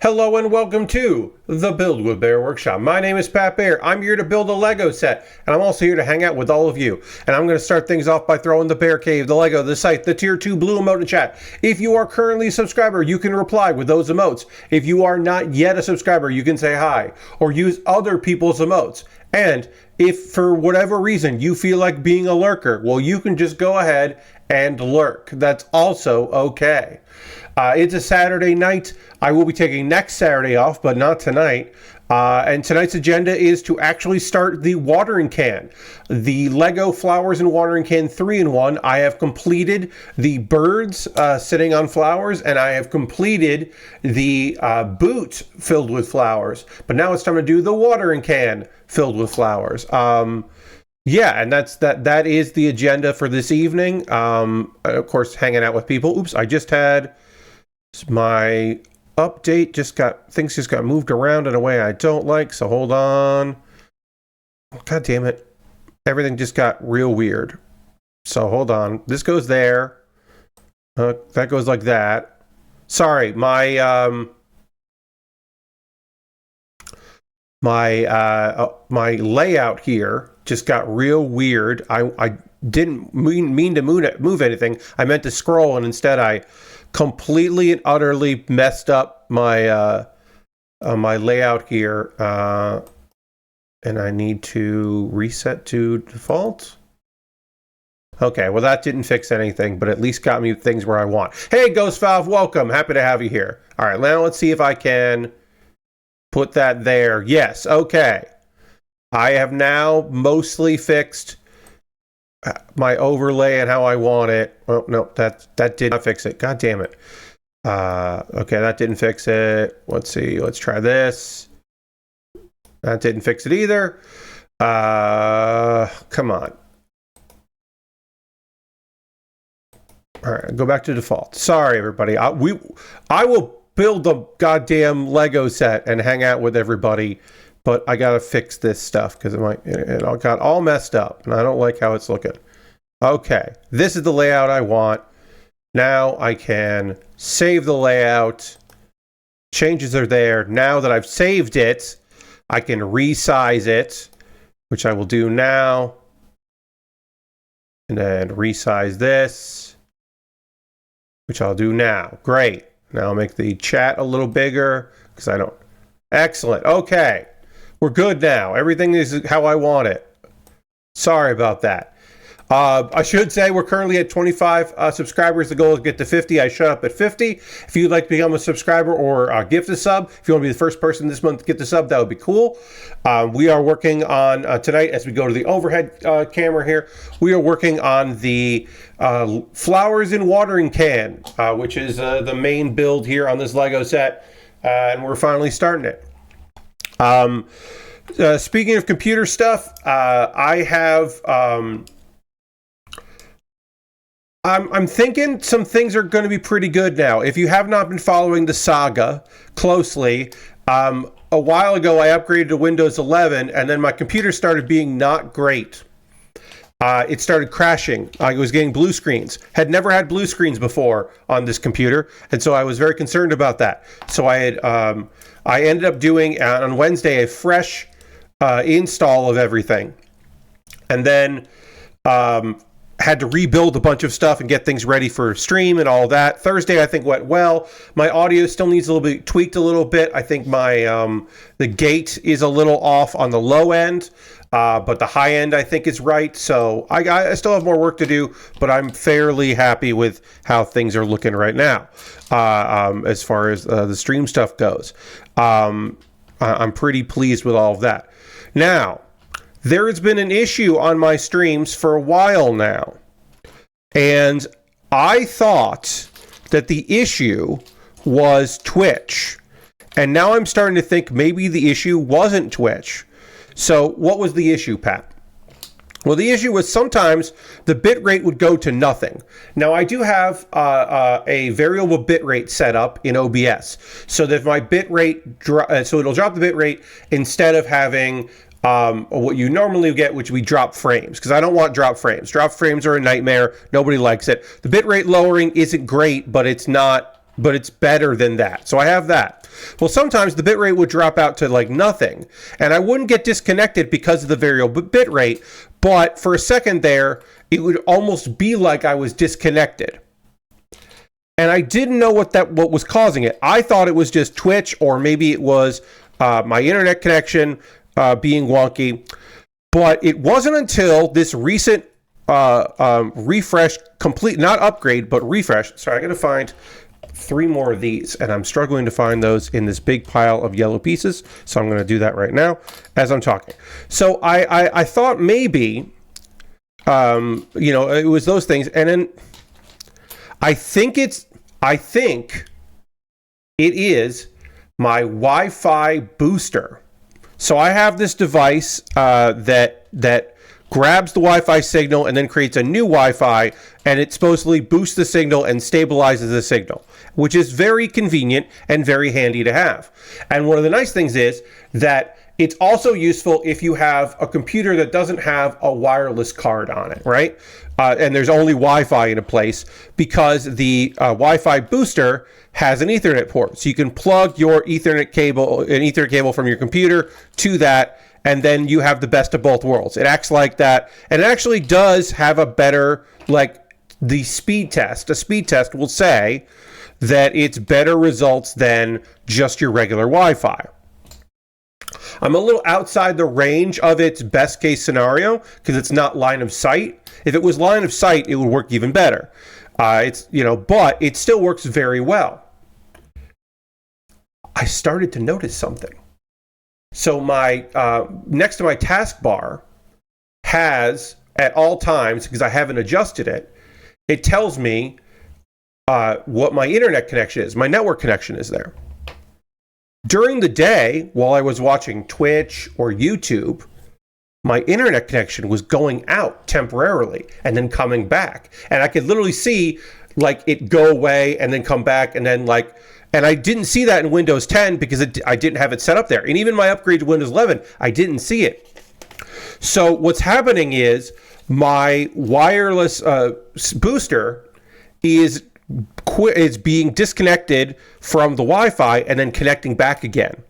Hello and welcome to the Build with Bear Workshop. My name is Pat Baer. I'm here to build a Lego set, and I'm also here to hang out with all of you. And I'm going to start things off by throwing the Bear Cave, the Lego, the site, the Tier 2 blue emote in chat. If you are currently a subscriber, you can reply with those emotes. If you are not yet a subscriber, you can say hi or use other people's emotes. And if for whatever reason you feel like being a lurker, well, you can just go ahead and lurk. That's also okay. It's a Saturday night. I will be taking next Saturday off, but not tonight. And tonight's agenda is to actually start the watering can. The Lego Flowers and Watering Can 3-in-1. I have completed the birds sitting on flowers, and I have completed the boot filled with flowers. But now it's time to do the watering can filled with flowers. Yeah, and that is the agenda for this evening. Of course, hanging out with people. Oops, I just had my update things just got moved around in a way I don't like, so hold on. God damn it. Everything just got real weird. So hold on. This goes there. That goes like that. Sorry, my layout here just got real weird. I didn't mean to move anything. I meant to scroll, and instead I completely and utterly messed up my my layout here, and I need to reset to default. Okay, well that didn't fix anything, but at least got me things where I want. Hey, Ghost Valve, welcome. Happy to have you here. All right, now let's see if I can put that there. Yes, okay. I have now mostly fixed my overlay and how I want it. Oh, no, that did not fix it. God damn it. Okay, that didn't fix it. Let's see. Let's try this. That didn't fix it either. Come on. All right, go back to default. Sorry, everybody. I will build a goddamn Lego set and hang out with everybody, but I gotta fix this stuff because it all got all messed up, and I don't like how it's looking. Okay, this is the layout I want. Now I can save the layout. Changes are there. Now that I've saved it, I can resize it, which I will do now. And then resize this, which I'll do now. Great. Now I'll make the chat a little bigger because I don't. Excellent. Okay. We're good now. Everything is how I want it. Sorry about that. I should say we're currently at 25 subscribers. The goal is to get to 50. I shut up at 50. If you'd like to become a subscriber or gift a sub, if you want to be the first person this month to get the sub, that would be cool. We are working on, tonight, as we go to the overhead camera here, we are working on the Flowers and Watering Can, which is the main build here on this Lego set. And we're finally starting it. Speaking of computer stuff, I have... I'm thinking some things are going to be pretty good now. If you have not been following the saga closely, a while ago I upgraded to Windows 11, and then my computer started being not great. It started crashing. I was getting blue screens. Had never had blue screens before on this computer, and so I was very concerned about that. So I ended up doing on Wednesday a fresh install of everything, and then had to rebuild a bunch of stuff and get things ready for stream and all that. Thursday, I think, went well. My audio still needs a little bit tweaked a little bit. I think my the gate is a little off on the low end, but the high end I think is right. So I still have more work to do, but I'm fairly happy with how things are looking right now as far as the stream stuff goes. I'm pretty pleased with all of that. Now, there has been an issue on my streams for a while now, and I thought that the issue was Twitch, and now I'm starting to think maybe the issue wasn't Twitch. So what was the issue, Pat? Well, the issue was sometimes the bit rate would go to nothing. Now, I do have a variable bit rate set up in OBS, so that if my bit rate, so it'll drop the bit rate instead of having what you normally get, which we drop frames, because I don't want drop frames. Drop frames are a nightmare. Nobody likes it. The bitrate lowering isn't great, but it's not but it's better than that. So I have that. Well, sometimes the bitrate would drop out to like nothing, and I wouldn't get disconnected because of the variable bitrate, but for a second there, it would almost be like I was disconnected. And I didn't know what was causing it. I thought it was just Twitch, or maybe it was my internet connection being wonky. But it wasn't until this recent refresh, complete, not upgrade, but refresh. Sorry, I got to find 3 more of these, and I'm struggling to find those in this big pile of yellow pieces. So I'm going to do that right now as I'm talking. So I thought maybe, it was those things, and then I think it is my Wi-Fi booster. So I have this device that grabs the Wi-Fi signal and then creates a new Wi-Fi, and it supposedly boosts the signal and stabilizes the signal, which is very convenient and very handy to have. And one of the nice things is that it's also useful if you have a computer that doesn't have a wireless card on it, right? And there's only Wi-Fi in a place, because the Wi-Fi booster has an Ethernet port. So you can plug your Ethernet cable from your computer to that, and then you have the best of both worlds. It acts like that, and it actually does have a better, like the speed test. A speed test will say that it's better results than just your regular Wi-Fi. I'm a little outside the range of its best case scenario because it's not line of sight. If it was line of sight, it would work even better. But it still works very well. I started to notice something. So my next to my taskbar has, at all times, because I haven't adjusted it, it tells me what my internet connection is. My network connection is there. During the day, while I was watching Twitch or YouTube, my internet connection was going out temporarily and then coming back. And I could literally see like it go away and then come back, and then and I didn't see that in Windows 10 because I didn't have it set up there. And even my upgrade to Windows 11, I didn't see it. So what's happening is my wireless booster is being disconnected from the Wi-Fi and then connecting back again.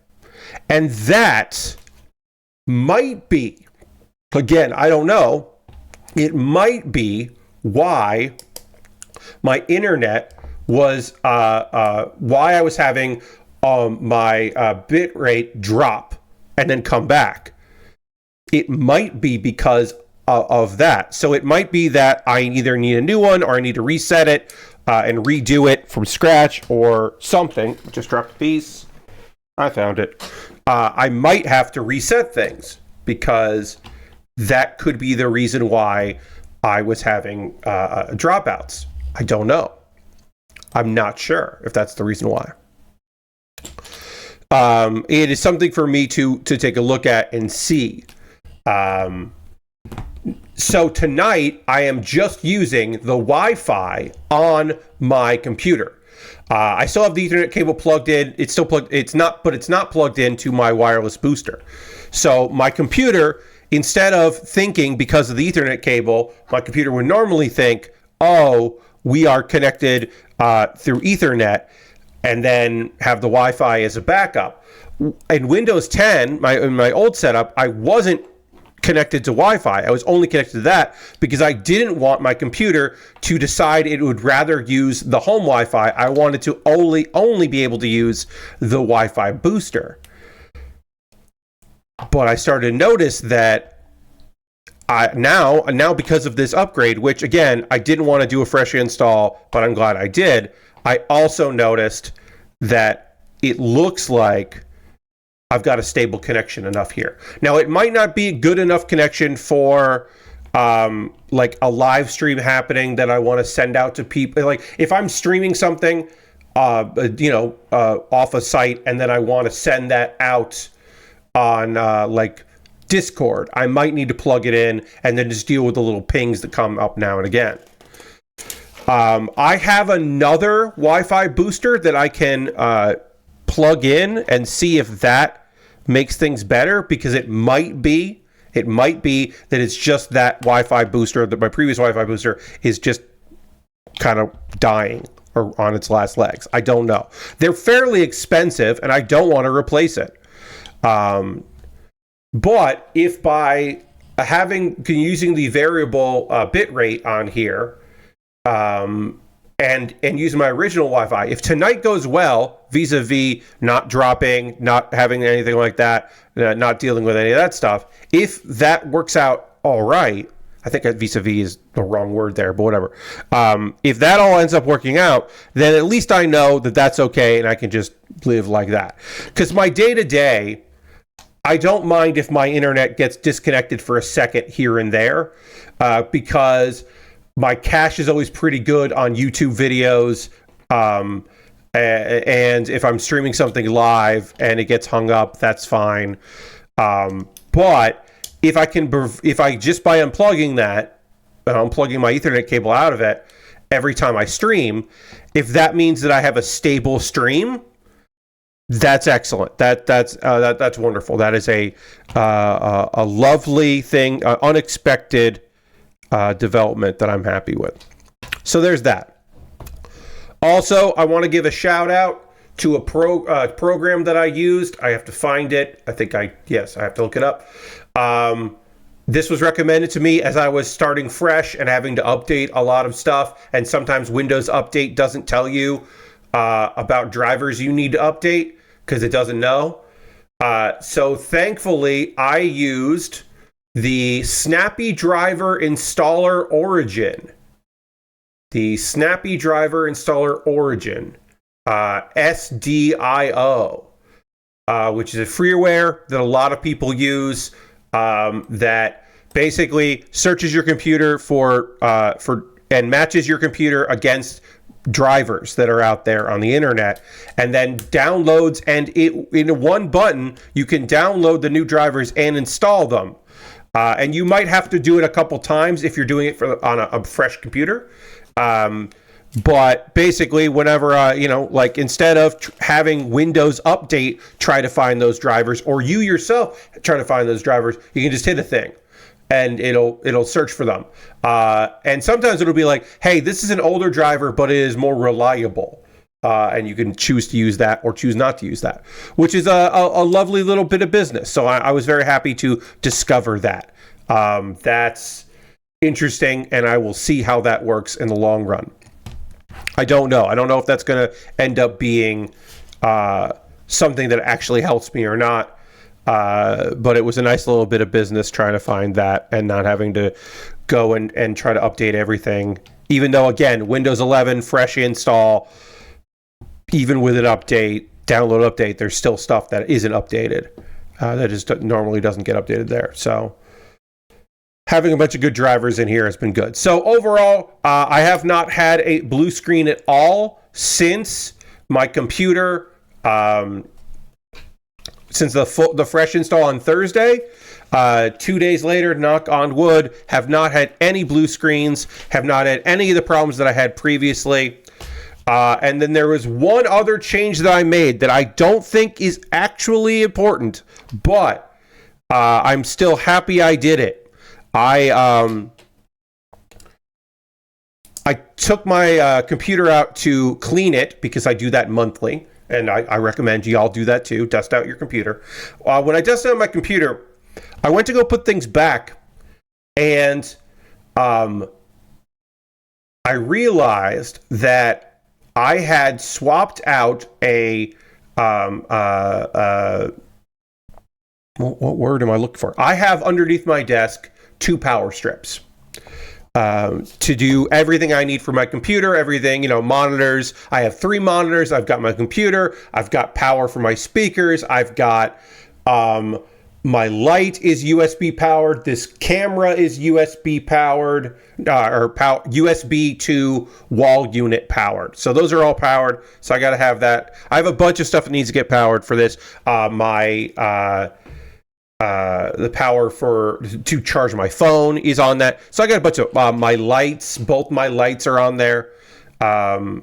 And that might be, again, I don't know, it might be why my internet was, why I was having my bit rate drop and then come back. It might be because of that. So it might be that I either need a new one, or I need to reset it and redo it from scratch or something. Just dropped a piece. I found it. I might have to reset things, because that could be the reason why I was having dropouts. I don't know. I'm not sure if that's the reason why. It is something for me to take a look at and see. So tonight, I am just using the Wi-Fi on my computer. I still have the Ethernet cable plugged in. It's still plugged. It's not plugged into my wireless booster. So my computer, instead of thinking because of the Ethernet cable, my computer would normally think, "Oh, we are connected through Ethernet," and then have the Wi-Fi as a backup. In Windows 10, in my old setup, I wasn't connected to Wi-Fi. I was only connected to that because I didn't want my computer to decide it would rather use the home Wi-Fi. I wanted to only be able to use the Wi-Fi booster. But I started to notice that now because of this upgrade, which again, I didn't want to do a fresh install, but I'm glad I did. I also noticed that it looks like I've got a stable connection enough here. Now, it might not be a good enough connection for like a live stream happening that I want to send out to people. Like if I'm streaming something, off a site, and then I want to send that out on like Discord, I might need to plug it in and then just deal with the little pings that come up now and again. I have another Wi-Fi booster that I can plug in and see if that makes things better, because it might be that it's just that Wi-Fi booster, that my previous Wi-Fi booster is just kind of dying or on its last legs. I don't know. They're fairly expensive, and I don't want to replace it. But if by using the variable bit rate on here, and using my original Wi-Fi, if tonight goes well, vis-a-vis not dropping, not having anything like that, not dealing with any of that stuff, if that works out all right, I think vis-a-vis is the wrong word there, but whatever. If that all ends up working out, then at least I know that that's okay, and I can just live like that. Because my day-to-day, I don't mind if my internet gets disconnected for a second here and there, because my cache is always pretty good on YouTube videos, and if I'm streaming something live and it gets hung up, that's fine. But if I just by unplugging that, unplugging my Ethernet cable out of it every time I stream, if that means that I have a stable stream, that's excellent. That's wonderful. That is a lovely thing, unexpected development that I'm happy with. So there's that. Also, I want to give a shout out to a program that I used. I have to find it. I have to look it up. This was recommended to me as I was starting fresh and having to update a lot of stuff. And sometimes Windows Update doesn't tell you about drivers you need to update because it doesn't know. So thankfully, I used the Snappy Driver Installer Origin. The Snappy Driver Installer Origin, SDIO, which is a freeware that a lot of people use, that basically searches your computer for and matches your computer against drivers that are out there on the internet, and then downloads, and in one button you can download the new drivers and install them. And you might have to do it a couple times if you're doing it on a fresh computer. But basically, whenever, like instead of having Windows Update try to find those drivers, or you yourself try to find those drivers, you can just hit a thing and it'll search for them. And sometimes it'll be like, hey, this is an older driver, but it is more reliable. And you can choose to use that or choose not to use that, which is a lovely little bit of business. So I was very happy to discover that. That's interesting, and I will see how that works in the long run. I don't know if that's going to end up being something that actually helps me or not. But it was a nice little bit of business trying to find that and not having to go and try to update everything. Even though, again, Windows 11, fresh install, even with an update, download update, there's still stuff that isn't updated. That just normally doesn't get updated there. So having a bunch of good drivers in here has been good. So overall, I have not had a blue screen at all since my computer, since the fresh install on Thursday. 2 days later, knock on wood, have not had any blue screens, have not had any of the problems that I had previously. And then there was one other change that I made that I don't think is actually important, but I'm still happy I did it. I took my computer out to clean it because I do that monthly, and I recommend you all do that too. Dust out your computer. When I dusted out my computer, I went to go put things back, and I realized that I had swapped out a what word am I looking for? I have underneath my desk 2 power strips to do everything I need for my computer, everything, monitors. I have 3 monitors. I've got my computer. I've got power for my speakers. I've got my light is USB powered. This camera is USB powered, USB to wall unit powered. So those are all powered. So I got to have that. I have a bunch of stuff that needs to get powered for this. The power to charge my phone is on that. So I got a bunch of my lights. Both my lights are on there. So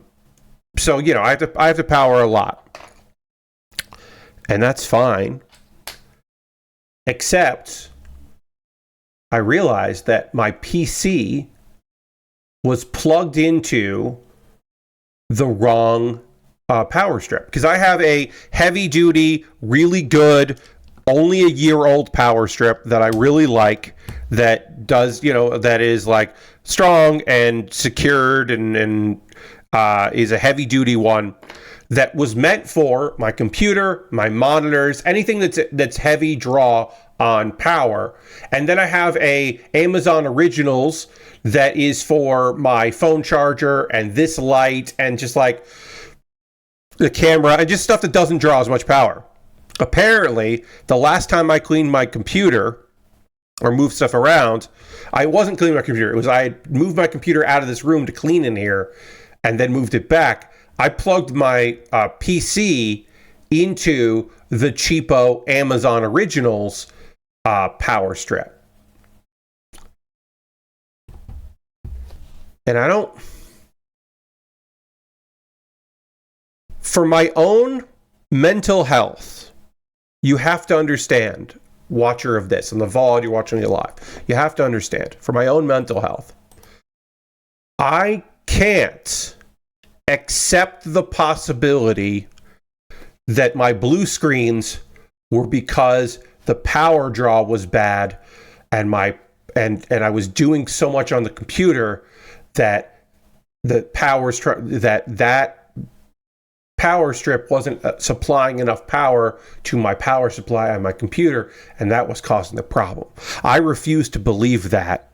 I have to power a lot, and that's fine. Except I realized that my PC was plugged into the wrong power strip, because I have a heavy duty, really good, only a year old power strip that I really like, that does, that is like strong and secured and is a heavy duty one that was meant for my computer, my monitors, anything that's heavy draw on power. And then I have a Amazon Originals that is for my phone charger and this light and just like the camera and just stuff that doesn't draw as much power. Apparently, the last time I cleaned my computer or moved stuff around, I wasn't cleaning my computer. It was I had moved my computer out of this room to clean in here and then moved it back. I plugged my PC into the cheapo Amazon Originals power strip. And for my own mental health, you have to understand, watcher of this, and the VOD, you're watching it live, you have to understand, for my own mental health, I can't accept the possibility that my blue screens were because the power draw was bad and I was doing so much on the computer that the that power strip wasn't supplying enough power to my power supply on my computer, and that was causing the problem. I refuse to believe that,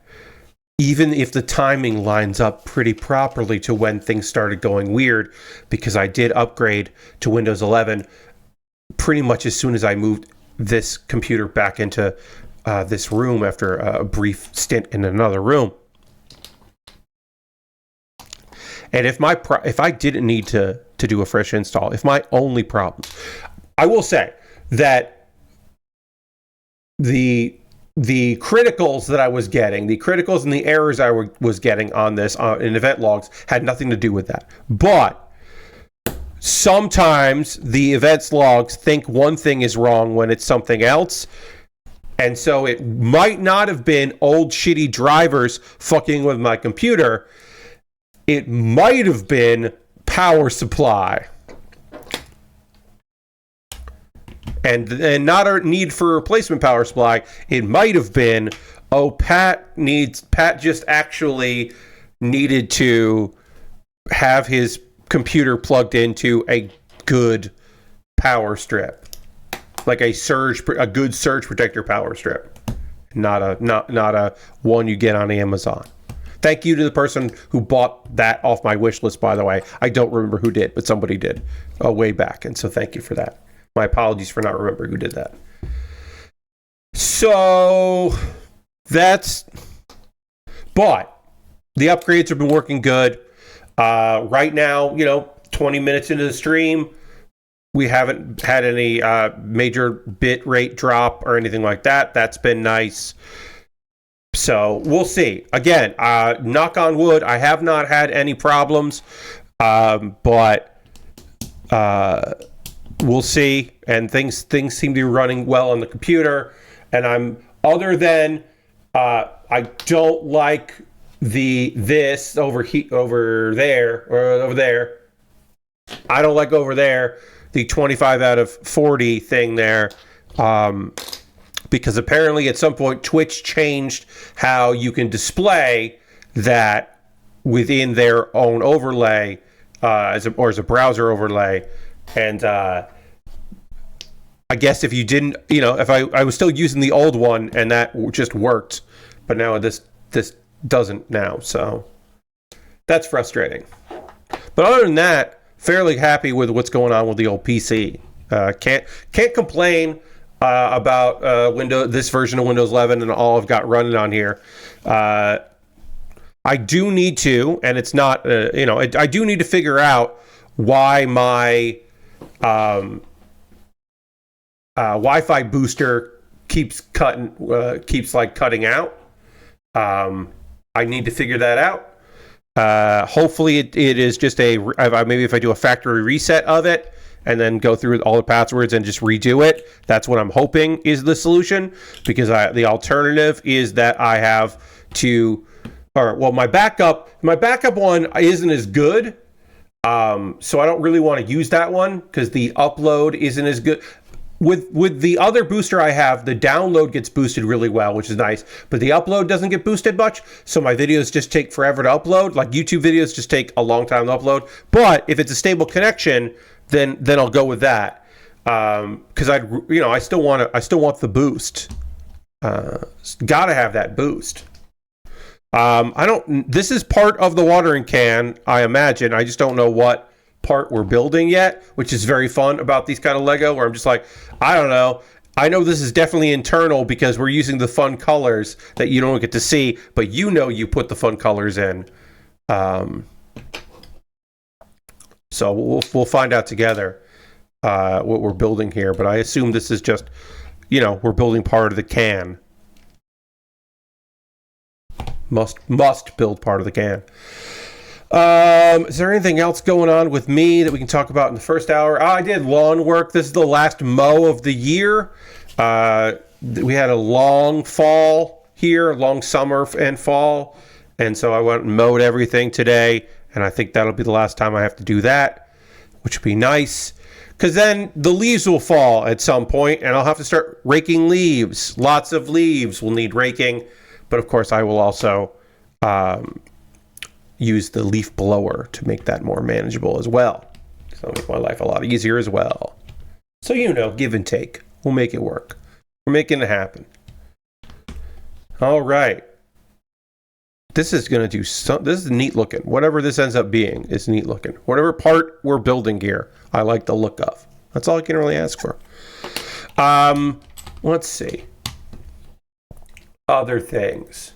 even if the timing lines up pretty properly to when things started going weird, because I did upgrade to Windows 11 pretty much as soon as I moved this computer back into this room after a brief stint in another room. And if I didn't need to do a fresh install, if my only problem, I will say that the criticals that I was getting, the criticals and the errors I was getting on this in event logs had nothing to do with that. But sometimes the events logs think one thing is wrong when it's something else. And so it might not have been old shitty drivers fucking with my computer. It might have been power supply. And not a need for replacement power supply. It might have been, Pat just actually needed to have his computer plugged into a good power strip, like a good surge protector power strip, not a one you get on Amazon. Thank you to the person who bought that off my wish list, by the way. I don't remember who did, but somebody did way back, and so thank you for that. My apologies for not remembering who did that. So but the upgrades have been working good. Right now, 20 minutes into the stream, we haven't had any major bit rate drop or anything like that. That's been nice. So we'll see. Again, knock on wood, I have not had any problems, but we'll see. And things seem to be running well on the computer. And other than I don't like this over there. I don't like over there the 25 out of 40 thing there. Because apparently at some point Twitch changed how you can display that within their own overlay as a browser overlay. And I guess if you didn't, if I was still using the old one and that just worked, but now this doesn't now. So that's frustrating. But other than that, fairly happy with what's going on with the old PC. Can't complain about this version of Windows 11 and all I've got running on here. I do need to, and it's not, I do need to figure out why my Wi-Fi booster keeps cutting out. I need to figure that out. Hopefully it is just maybe if I do a factory reset of it and then go through all the passwords and just redo it. That's what I'm hoping is the solution, because the alternative is that I have to, my backup one isn't as good, So I don't really want to use that one because the upload isn't as good. With the other booster I have, the download gets boosted really well, which is nice, but the upload doesn't get boosted much, so my videos just take forever to upload. Like YouTube videos just take a long time to upload. But if it's a stable connection, then I'll go with that. Because I still want the boost. Gotta have that boost. This is part of the watering can, I imagine. I just don't know what part we're building yet, which is very fun about these kind of Lego, where I'm just like, I don't know. I know this is definitely internal because we're using the fun colors that you don't get to see, but you put the fun colors in. So we'll find out together what we're building here, but I assume this is just, we're building part of the can. Must build part of the can. Is there anything else going on with me that we can talk about in the first hour? I did lawn work. This is the last mow of the year. We had a long fall here, long summer and fall, and so I went and mowed everything today, and I think that'll be the last time I have to do that, which would be nice, because then the leaves will fall at some point, and I'll have to start raking leaves. Lots of leaves will need raking, but of course I will also use the leaf blower to make that more manageable as well. So it'll make my life a lot easier as well. So, give and take. We'll make it work. We're making it happen. All right. This is going to do this is neat looking. Whatever this ends up being is neat looking. Whatever part we're building here, I like the look of. That's all I can really ask for. Let's see. Other things.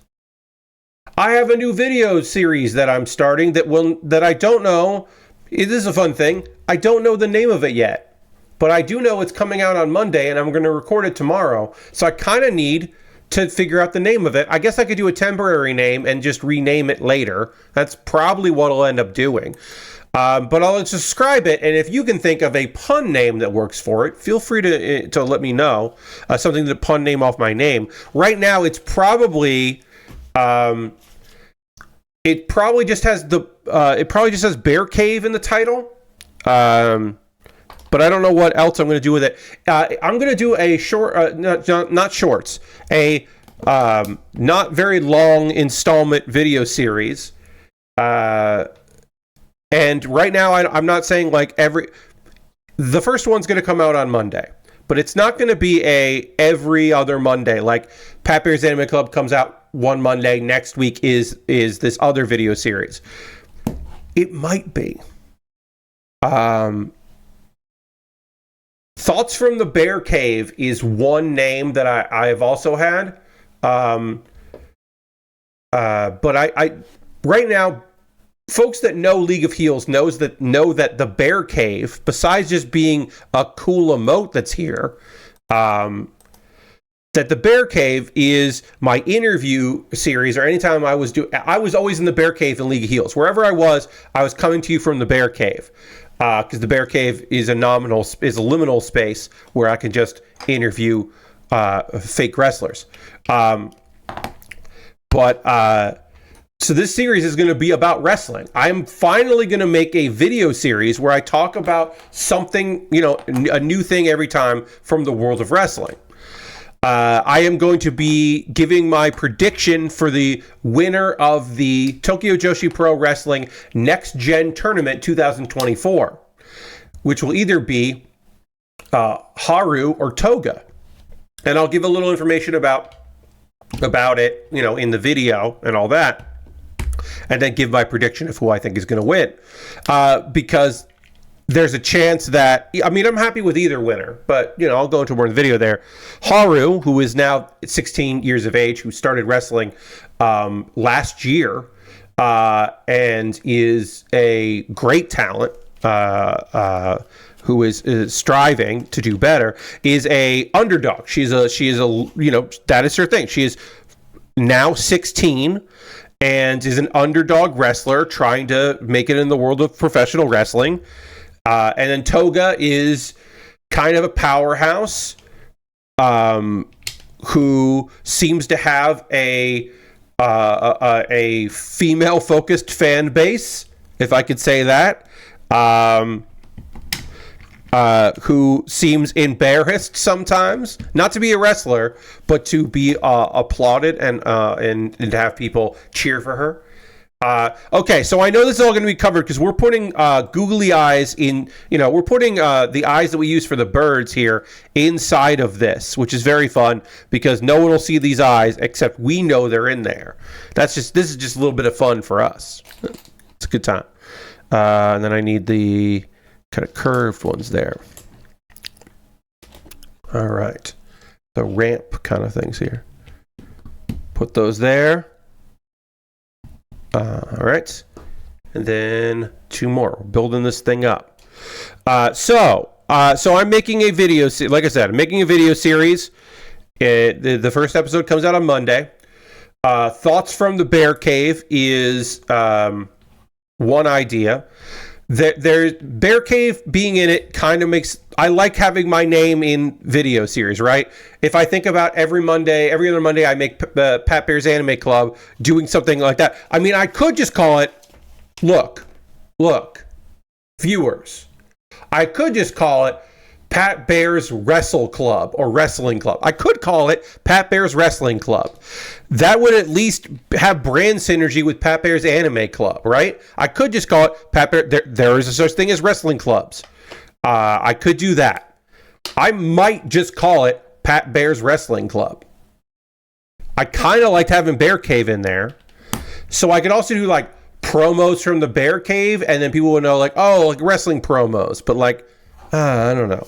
I have a new video series that I'm starting that I don't know. It is a fun thing. I don't know the name of it yet, but I do know it's coming out on Monday, and I'm going to record it tomorrow. So I kind of need to figure out the name of it. I guess I could do a temporary name and just rename it later. That's probably what I'll end up doing. But I'll describe it, and if you can think of a pun name that works for it, feel free to let me know. Something to pun name off my name. Right now, it's probably... It probably just has Bear Cave in the title, but I don't know what else I'm going to do with it. I'm going to do a short, not shorts, a not very long installment video series. And right now, I'm not saying the first one's going to come out on Monday, but it's not going to be every other Monday. Like Pat Bear's Anime Club comes out one Monday, next week is this other video series. It might be. Thoughts from the Bear Cave is one name that I've also had. But I right now, folks that know League of Heels know that the Bear Cave, besides just being a cool emote that's here, that the Bear Cave is my interview series, or anytime I was always in the Bear Cave in League of Heels. Wherever I was coming to you from the Bear Cave, because the Bear Cave is a liminal space where I can just interview fake wrestlers. So this series is going to be about wrestling. I'm finally going to make a video series where I talk about something, a new thing every time from the world of wrestling. I am going to be giving my prediction for the winner of the Tokyo Joshi Pro Wrestling Next Gen Tournament 2024, which will either be Haru or Toga. And I'll give a little information about it, in the video and all that, and then give my prediction of who I think is going to win. Because there's a chance that, I'm happy with either winner, but, I'll go into more in the video there. Haru, who is now 16 years of age, who started wrestling last year and is a great talent, who is striving to do better, is a underdog. She is that is her thing. She is now 16 and is an underdog wrestler trying to make it in the world of professional wrestling. And then Toga is kind of a powerhouse who seems to have a female-focused fan base, if I could say that. who seems embarrassed sometimes, not to be a wrestler, but to be applauded and to have people cheer for her. Okay, so I know this is all going to be covered because we're putting googly eyes in, we're putting the eyes that we use for the birds here inside of this, which is very fun because no one will see these eyes except we know they're in there. This is just a little bit of fun for us. It's a good time. And then I need the kind of curved ones there. All right. The ramp kind of things here. Put those there. All right. And then 2 more. We're building this thing up. So I'm making a video. Like I said, I'm making a video series. The first episode comes out on Monday. Thoughts from the Bear Cave is one idea. There's Bear Cave being in it kind of makes, I like having my name in video series, right? If I think about every other Monday I make Pat Bear's Anime Club doing something like that. I mean, I could just call it, look, viewers. I could just call it Pat Bear's Wrestle Club or Wrestling Club. I could call it Pat Bear's Wrestling Club. That would at least have brand synergy with Pat Bear's Anime Club, right? I could just call it Pat Bear. There is a such thing as wrestling clubs. I could do that. I might just call it Pat Bear's Wrestling Club. I kind of liked having Bear Cave in there. So I could also do like promos from the Bear Cave and then people would know like, oh, like wrestling promos. But like, I don't know.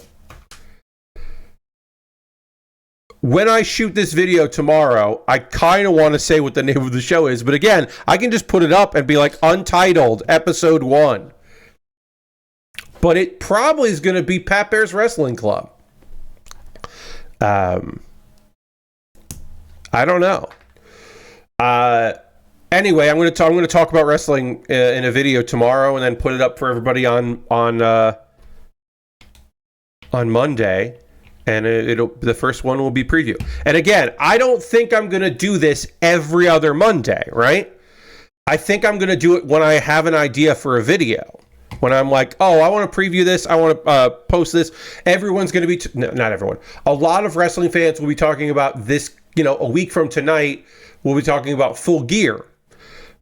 When I shoot this video tomorrow, I kind of want to say what the name of the show is. But again, I can just put it up and be like, Untitled, Episode 1. But it probably is going to be Pat Bear's Wrestling Club. I don't know. Anyway, I'm going to talk about wrestling in a video tomorrow and then put it up for everybody on Monday. And the first one will be preview. And again, I don't think I'm going to do this every other Monday, right? I think I'm going to do it when I have an idea for a video. When I'm like, oh, I want to preview this. I want to post this. Everyone's going to be... not everyone. A lot of wrestling fans will be talking about this, a week from tonight, we'll be talking about Full Gear.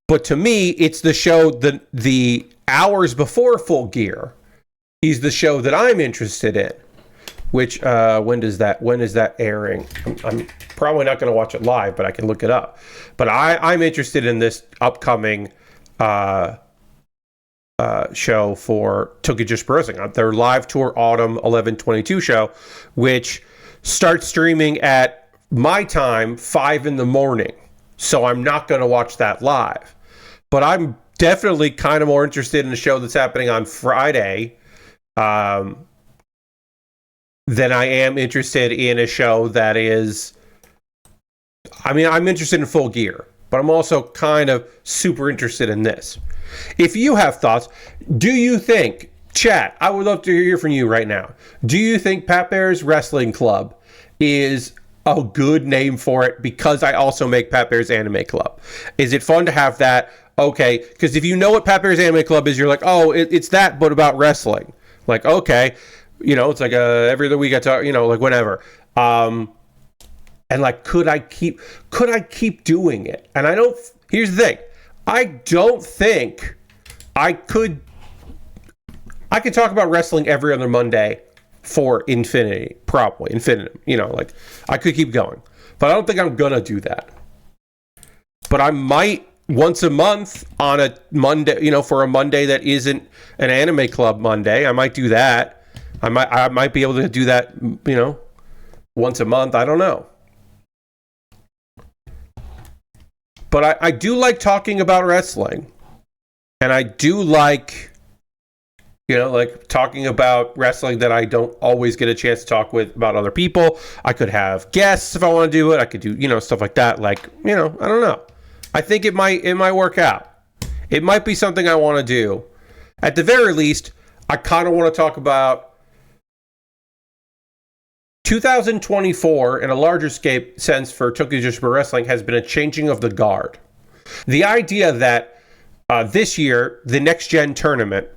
But to me, it's the show, the hours before Full Gear is the show that I'm interested in. Which when is that airing? I'm probably not going to watch it live, but I can look it up. But I'm interested in this upcoming show for Tokujoshi Wrestling. Their live tour autumn 11/22 show, which starts streaming at my time 5 a.m. So I'm not going to watch that live. But I'm definitely kind of more interested in a show that's happening on Friday. Than I am interested in a show that is... I mean, I'm interested in Full Gear, but I'm also kind of super interested in this. If you have thoughts, do you think... Chat, I would love to hear from you right now. Do you think Pat Bear's Wrestling Club is a good name for it because I also make Pat Bear's Anime Club? Is it fun to have that? Okay, because if you know what Pat Bear's Anime Club is, you're like, oh, it's that, but about wrestling. Like, okay... it's like every other week I talk, like whenever. And like, could I keep doing it? And here's the thing. I don't think I could talk about wrestling every other Monday for infinity, probably infinitum. Like I could keep going, but I don't think I'm going to do that. But I might once a month on a Monday, for a Monday that isn't an anime club Monday, I might do that. I might be able to do that, once a month. I don't know. But I do like talking about wrestling. And I do like, like talking about wrestling that I don't always get a chance to talk about other people. I could have guests if I want to do it. I could do, stuff like that. Like, I don't know. I think it might work out. It might be something I want to do. At the very least, I kind of want to talk about 2024, in a larger sense for Tokujoshi Wrestling, has been a changing of the guard. The idea that this year, the Next Gen tournament,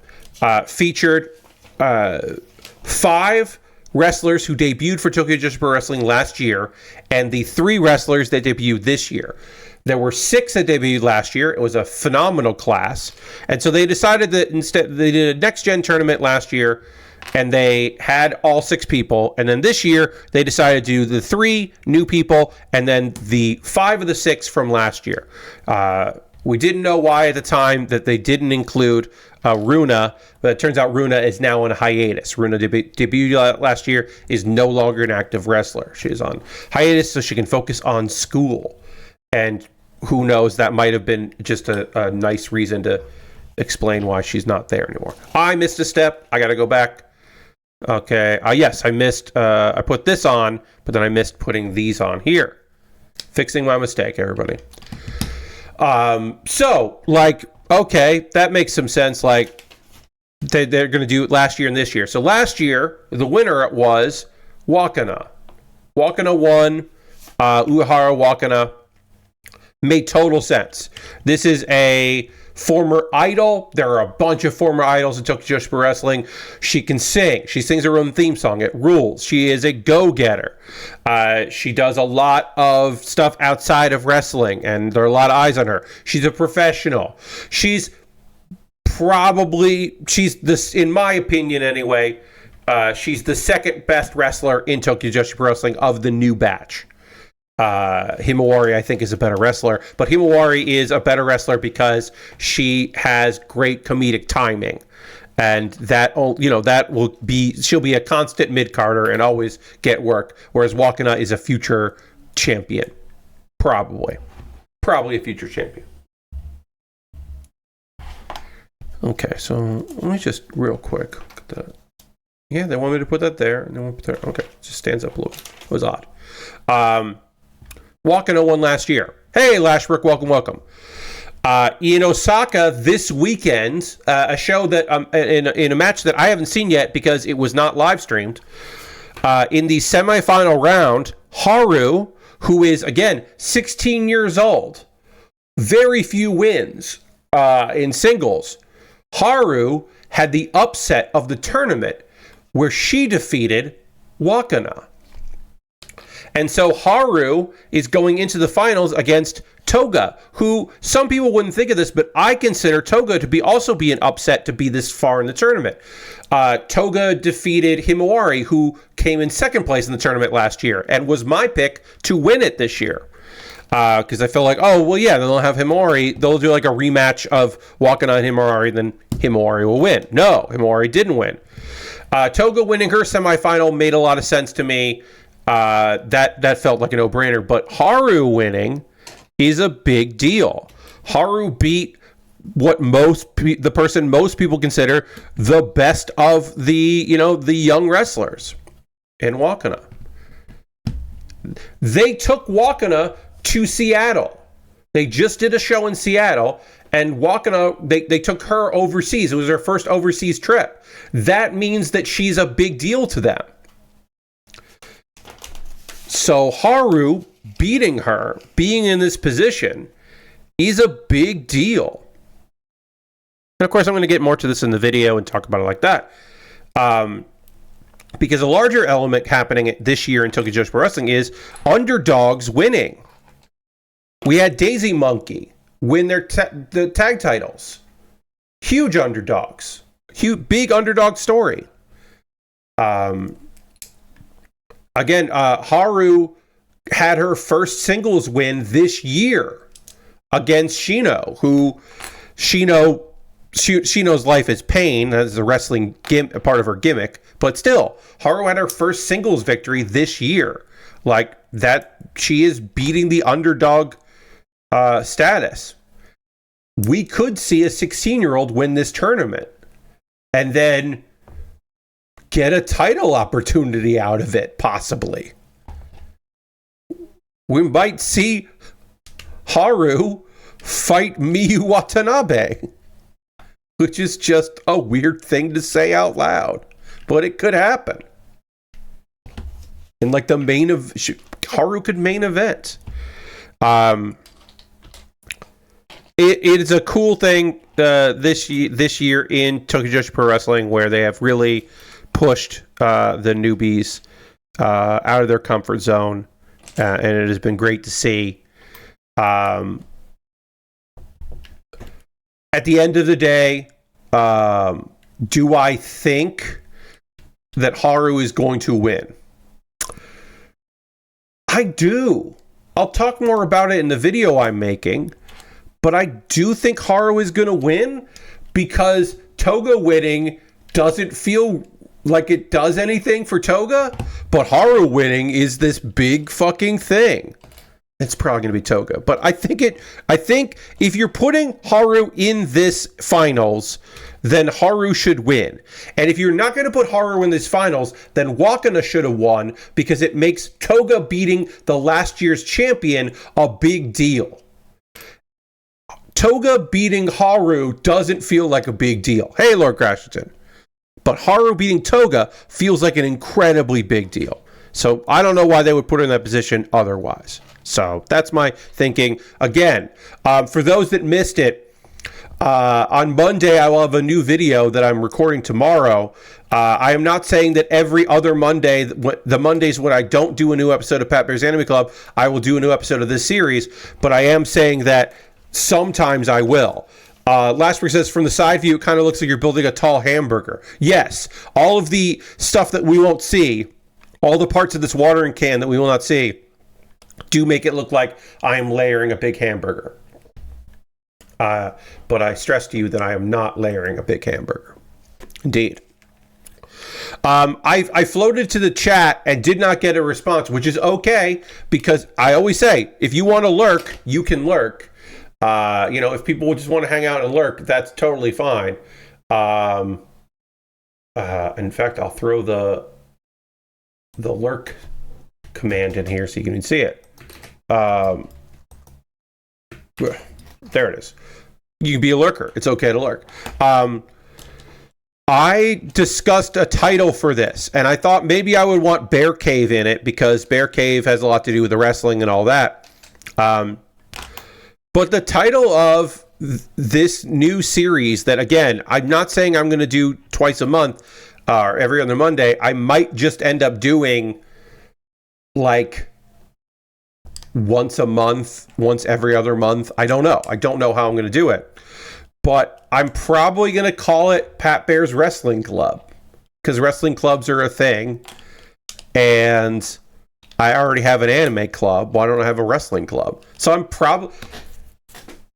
featured 5 wrestlers who debuted for Tokyo Joshi Pro Wrestling last year, and the 3 wrestlers that debuted this year. There were 6 that debuted last year. It was a phenomenal class. And so they decided that instead, they did a next-gen tournament last year, and they had all 6 people. And then this year, they decided to do the 3 new people, and then the 5 of the 6 from last year. We didn't know why at the time that they didn't include Runa, but it turns out Runa is now on hiatus. Runa debuted last year, is no longer an active wrestler. She is on hiatus so she can focus on school. And who knows, that might have been just a nice reason to explain why she's not there anymore. I missed a step. I got to go back. Okay. Yes, I missed. I put this on, but then I missed putting these on here. Fixing my mistake, everybody. So, like, okay, that makes some sense. Like, they're going to do it last year and this year. So last year, the winner was Wakana. Wakana won. Uehara Wakana. Made total sense. This is a former idol. There are a bunch of former idols in Tokyo Joshi Pro Wrestling. She can sing. She sings her own theme song. It rules. She is a go-getter. She does a lot of stuff outside of wrestling, and there are a lot of eyes on her. She's a professional. She's this, in my opinion anyway, she's the second best wrestler in Tokyo Joshi Pro Wrestling of the new batch. Himawari, I think, is a better wrestler, but Himawari is a better wrestler because she has great comedic timing, and that will be, she'll be a constant mid-carder and always get work, whereas Wakana is a future champion, probably a future champion. Okay, so let me just real quick look at that. Yeah, they want me to put that there, and they want to put that. Okay, it just stands up a little. It was odd. Wakana won last year. Hey, Lashbrook, welcome. In Osaka this weekend, a show that in a match that I haven't seen yet because it was not live streamed. In the semifinal round, Haru, who is again 16 years old, very few wins in singles. Haru had the upset of the tournament where she defeated Wakana. And so Haru is going into the finals against Toga, who some people wouldn't think of this, but I consider Toga to be an upset to be this far in the tournament. Toga defeated Himawari, who came in second place in the tournament last year, and was my pick to win it this year. Because I feel like, they'll have Himawari. They'll do like a rematch of Wakana and Himawari, then Himawari will win. No, Himawari didn't win. Toga winning her semifinal made a lot of sense to me. That felt like a no-brainer. But Haru winning is a big deal. Haru beat what the person most people consider the best of the young wrestlers in Wakana. They took Wakana to Seattle. They just did a show in Seattle, and Wakana, they took her overseas. It was her first overseas trip. That means that she's a big deal to them. So Haru beating her, being in this position, is a big deal. And of course, I'm going to get more to this in the video and talk about it like that. Because a larger element happening this year in Tokyo Joshi Pro Wrestling is underdogs winning. We had Daisy Monkey win the tag titles. Huge underdogs. Big underdog story. Again, Haru had her first singles win this year against Shino, who Shino's life is pain. That's a wrestling a part of her gimmick. But still, Haru had her first singles victory this year. Like that, she is beating the underdog status. We could see a 16-year-old win this tournament and then get a title opportunity out of it, possibly. We might see Haru fight Miyu Watanabe, which is just a weird thing to say out loud, but it could happen. And like Haru could main event. It is a cool thing. this year in Tokyo Joshi Pro Wrestling, where they have really pushed the newbies out of their comfort zone, and it has been great to see. At the end of the day, do I think that Haru is going to win? I do. I'll talk more about it in the video I'm making, but I do think Haru is going to win because Toga winning doesn't feel like it does anything for Toga, but Haru winning is this big fucking thing. It's probably going to be Toga, but I think if you're putting Haru in this finals, then Haru should win. And if you're not going to put Haru in this finals, then Wakana should have won because it makes Toga beating the last year's champion a big deal. Toga beating Haru doesn't feel like a big deal. Hey, Lord Crashington. But Haru beating Toga feels like an incredibly big deal. So I don't know why they would put her in that position otherwise. So that's my thinking. Again, for those that missed it, on Monday, I will have a new video that I'm recording tomorrow. I am not saying that every other Monday, the Mondays when I don't do a new episode of Pat Bear's Anime Club, I will do a new episode of this series, but I am saying that sometimes I will. Last week says, from the side view, it kind of looks like you're building a tall hamburger. Yes, all of the stuff that we won't see, all the parts of this watering can that we will not see, do make it look like I am layering a big hamburger. But I stress to you that I am not layering a big hamburger. Indeed. I floated to the chat and did not get a response, which is okay, because I always say, if you want to lurk, you can lurk. If people just want to hang out and lurk, that's totally fine. In fact, I'll throw the lurk command in here so you can see it. There it is. You can be a lurker. It's okay to lurk. I discussed a title for this, and I thought maybe I would want Bear Cave in it because Bear Cave has a lot to do with the wrestling and all that. But the title of this new series that, again, I'm not saying I'm going to do twice a month or every other Monday. I might just end up doing like once a month, once every other month. I don't know. I don't know how I'm going to do it. But I'm probably going to call it Pat Bear's Wrestling Club because wrestling clubs are a thing. And I already have an anime club. Why don't I have a wrestling club? So I'm probably...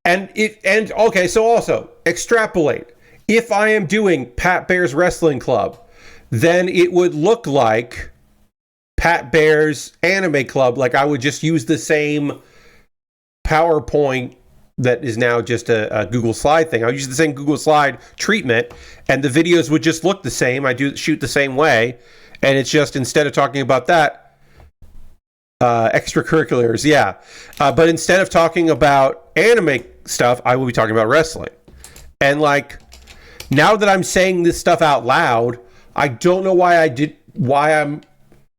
Okay, so also, extrapolate. If I am doing Pat Bear's Wrestling Club, then it would look like Pat Bear's Anime Club. Like I would just use the same PowerPoint that is now just a Google Slide thing. I would use the same Google Slide treatment, and the videos would just look the same. I do shoot the same way, and it's just, instead of talking about that, extracurriculars, yeah. But instead of talking about anime stuff, I will be talking about wrestling. And like, now that I'm saying this stuff out loud, I don't know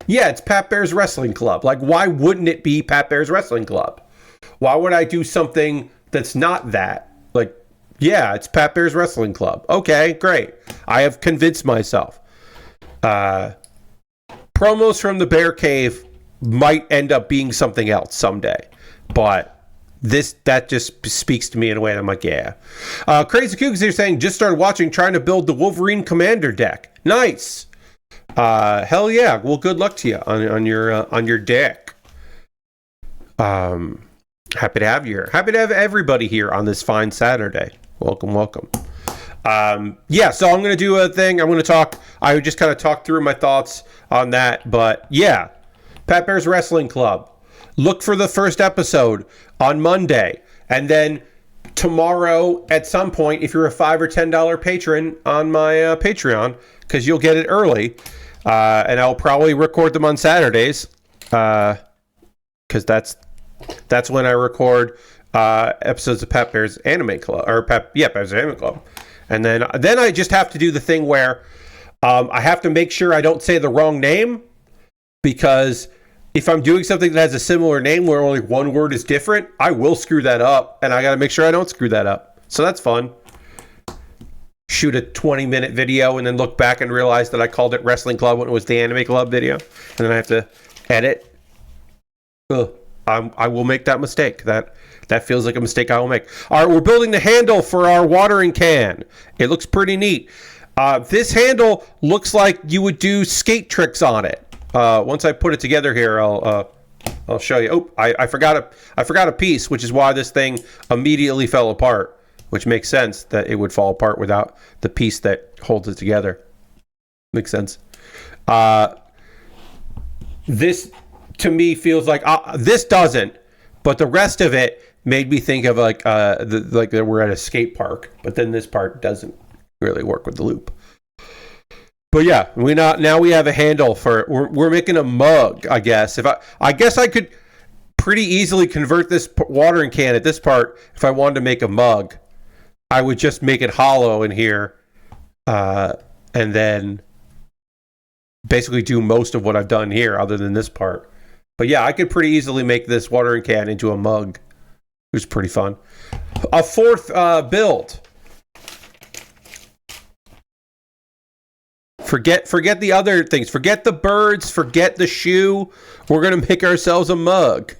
it's Pat Bear's Wrestling Club. Like, why wouldn't it be Pat Bear's Wrestling Club? Why would I do something that's not that? Like, yeah, it's Pat Bear's Wrestling Club. Okay, great. I have convinced myself. Promos from the Bear Cave might end up being something else someday, but that just speaks to me in a way that I'm like, yeah. Crazy Kooks here saying, just started watching, trying to build the Wolverine Commander deck. Nice. Hell yeah. Well, good luck to you on your deck. Happy to have you here. Happy to have everybody here on this fine Saturday. Welcome. So I'm going to do a thing. I'm going to talk. I would just kind of talk through my thoughts on that, but yeah. Pat Bear's Wrestling Club. Look for the first episode on Monday. And then tomorrow at some point, if you're a $5 or $10 patron on my Patreon, because you'll get it early, and I'll probably record them on Saturdays, because that's when I record episodes of Pat Bear's Anime Club, or Pat Bear's Anime Club. And then I just have to do the thing where I have to make sure I don't say the wrong name, because if I'm doing something that has a similar name where only one word is different, I will screw that up, and I got to make sure I don't screw that up. So that's fun. shoot a 20-minute video and then look back and realize that I called it Wrestling Club when it was the Anime Club video, and then I have to edit. Ugh. I will make that mistake. That feels like a mistake I will make. All right, we're building the handle for our watering can. It looks pretty neat. This handle looks like you would do skate tricks on it. Once I put it together here, I'll show you. Oh, I forgot a piece, which is why this thing immediately fell apart, which makes sense that it would fall apart without the piece that holds it together. Makes sense. This, to me, feels like this doesn't, but the rest of it made me think of like that we're at a skate park, but then this part doesn't really work with the loop. But yeah, now we have a handle for we're making a mug, I guess. I guess I could pretty easily convert this watering can at this part if I wanted to make a mug. I would just make it hollow in here, and then basically do most of what I've done here other than this part. But yeah, I could pretty easily make this watering can into a mug, which is pretty fun. A fourth build. Forget the other things. Forget the birds. Forget the shoe. We're going to make ourselves a mug.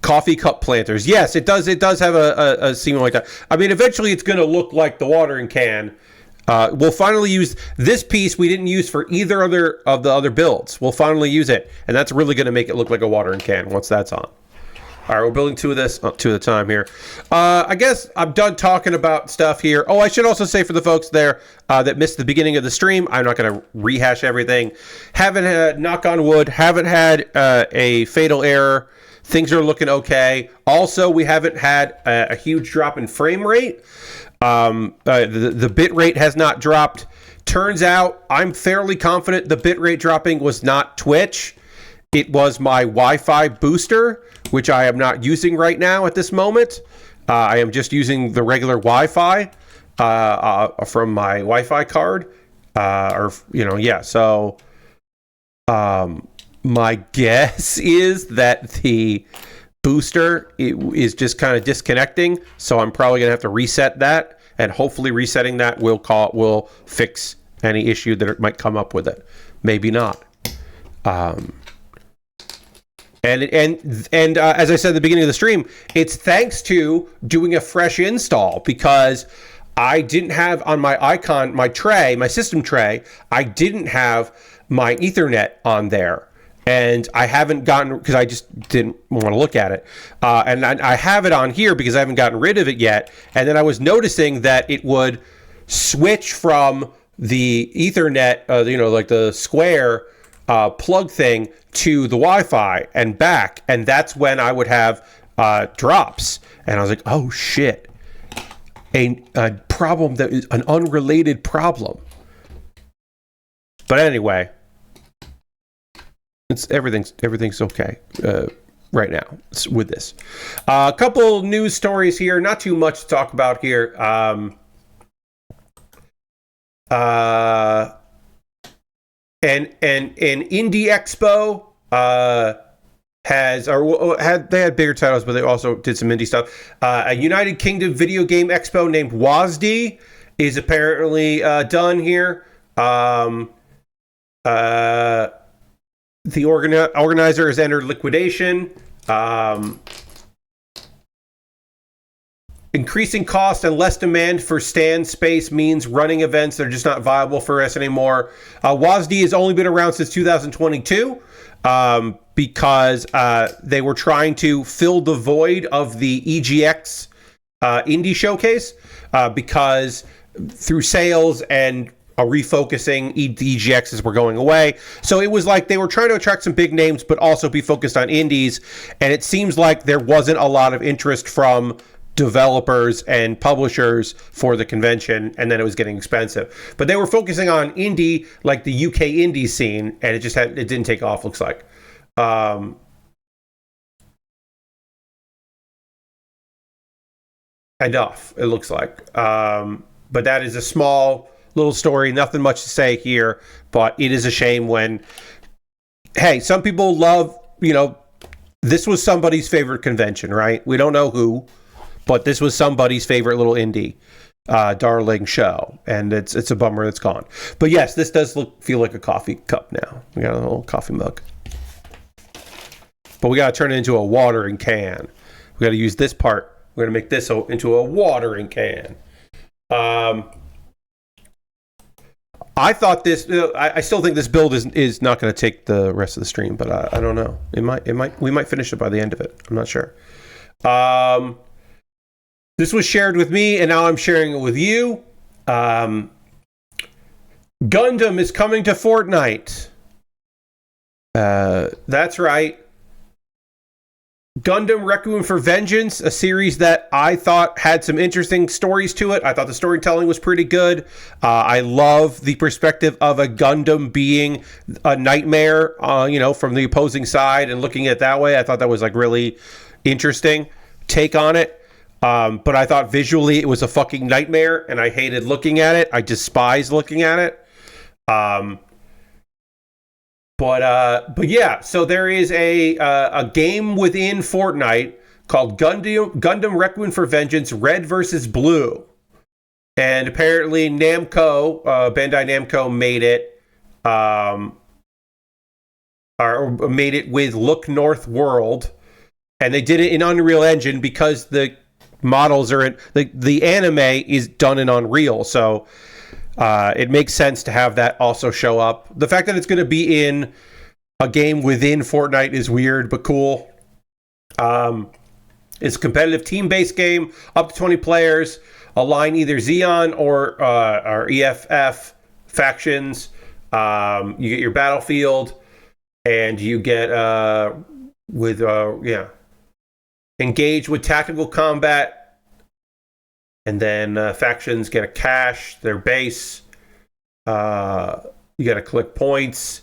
Coffee cup planters. Yes, it does have a seam like that. I mean, eventually it's going to look like the watering can. We'll finally use this piece we didn't use for either of the other builds. We'll finally use it, and that's really going to make it look like a watering can once that's on. All right, we're building two of this, two at a time here. I guess I'm done talking about stuff here. Oh, I should also say for the folks there that missed the beginning of the stream, I'm not going to rehash everything. Haven't had, knock on wood, haven't had a fatal error. Things are looking okay. Also, we haven't had a huge drop in frame rate. The bit rate has not dropped. Turns out I'm fairly confident the bit rate dropping was not Twitch. It was my Wi-Fi booster, which I am not using right now at this moment. I am just using the regular Wi-Fi from my Wi-Fi card. So my guess is that the booster is just kind of disconnecting, so I'm probably gonna have to reset that, and hopefully resetting that will fix any issue that might come up with it. Maybe not. And as I said at the beginning of the stream, it's thanks to doing a fresh install, because I didn't have on my icon, my system tray, I didn't have my Ethernet on there. And I haven't gotten, because I just didn't want to look at it. And I have it on here because I haven't gotten rid of it yet. And then I was noticing that it would switch from the Ethernet, like the square plug thing, to the Wi-Fi and back. And that's when I would have drops. And I was like, oh shit. A problem that is an unrelated problem. But anyway, everything's okay right now with this. A couple news stories here, not too much to talk about here. And Indie Expo they had bigger titles, but they also did some indie stuff. A United Kingdom video game expo named WASD is apparently done here. The organizer has entered liquidation. Increasing cost and less demand for stand space means running events that are just not viable for us anymore. WASD has only been around since 2022 because they were trying to fill the void of the EGX Indie Showcase because through sales and a refocusing, the EGXs were going away. So it was like they were trying to attract some big names, but also be focused on indies. And it seems like there wasn't a lot of interest from developers and publishers for the convention, and then it was getting expensive. But they were focusing on indie, like the UK indie scene, and it didn't take off, looks like. Enough, it looks like. But that is a small little story, nothing much to say here, but it is a shame when, hey, some people love, this was somebody's favorite convention, right? We don't know who, but this was somebody's favorite little indie. darling show, and it's a bummer it's gone. But yes, this does feel like a coffee cup now. We got a little coffee mug, but we got to turn it into a watering can. We got to use this part. We're going to make this into a watering can. I thought this. I still think this build is not going to take the rest of the stream, but I don't know. It might. We might finish it by the end of it. I'm not sure. This was shared with me, and now I'm sharing it with you. Gundam is coming to Fortnite. That's right. Gundam Requiem for Vengeance, a series that I thought had some interesting stories to it. I thought the storytelling was pretty good. I love the perspective of a Gundam being a nightmare, from the opposing side and looking at it that way. I thought that was like really interesting take on it. But I thought visually it was a fucking nightmare, and I hated looking at it. I despised looking at it. But yeah, so there is a game within Fortnite called Gundam Requiem for Vengeance Red versus Blue. And apparently Namco, Bandai Namco made it, or made it with Look North World. And they did it in Unreal Engine because the models are in, the anime is done in Unreal. So it makes sense to have that also show up. The fact that it's going to be in a game within Fortnite is weird, but cool. It's a competitive team-based game, up to 20 players. Align either Xeon or EFF factions. You get your battlefield, and you get engage with tactical combat, and then factions get a cache, their base. You got to collect points.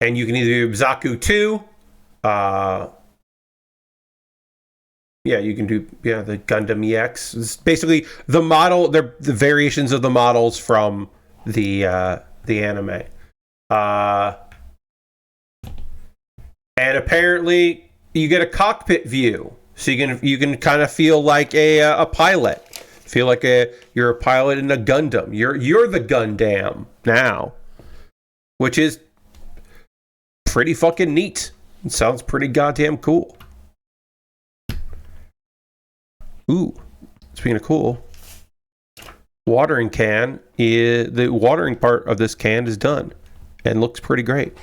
And you can either do Zaku 2. You can do the Gundam EX. It's basically the model. They're the variations of the models from the anime. And apparently you get a cockpit view, so you can kind of feel like a pilot. Feel like you're a pilot in a Gundam. You're the Gundam now, which is pretty fucking neat. It sounds pretty goddamn cool. Ooh, speaking of cool, watering can is the watering part of this can is done and looks pretty great.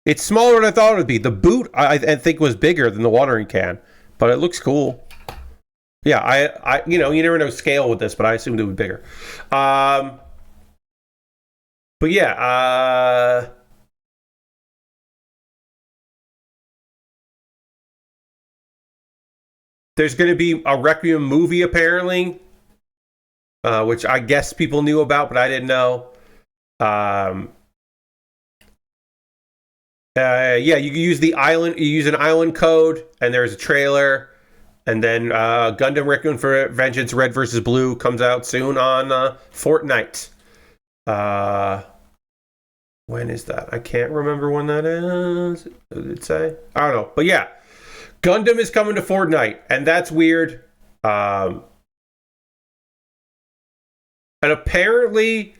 It's smaller than I thought it would be. The boot I think was bigger than the watering can, but it looks cool. Yeah, I you never know scale with this, but I assumed it would be bigger. But yeah, there's going to be a Requiem movie, apparently, which I guess people knew about, but I didn't know. You can use the island. You use an island code, and there's a trailer, and then Gundam Requiem for Vengeance Red versus Blue comes out soon on Fortnite. When is that? I can't remember when that is. What did it say? I don't know, but yeah. Gundam is coming to Fortnite, and that's weird. And apparently,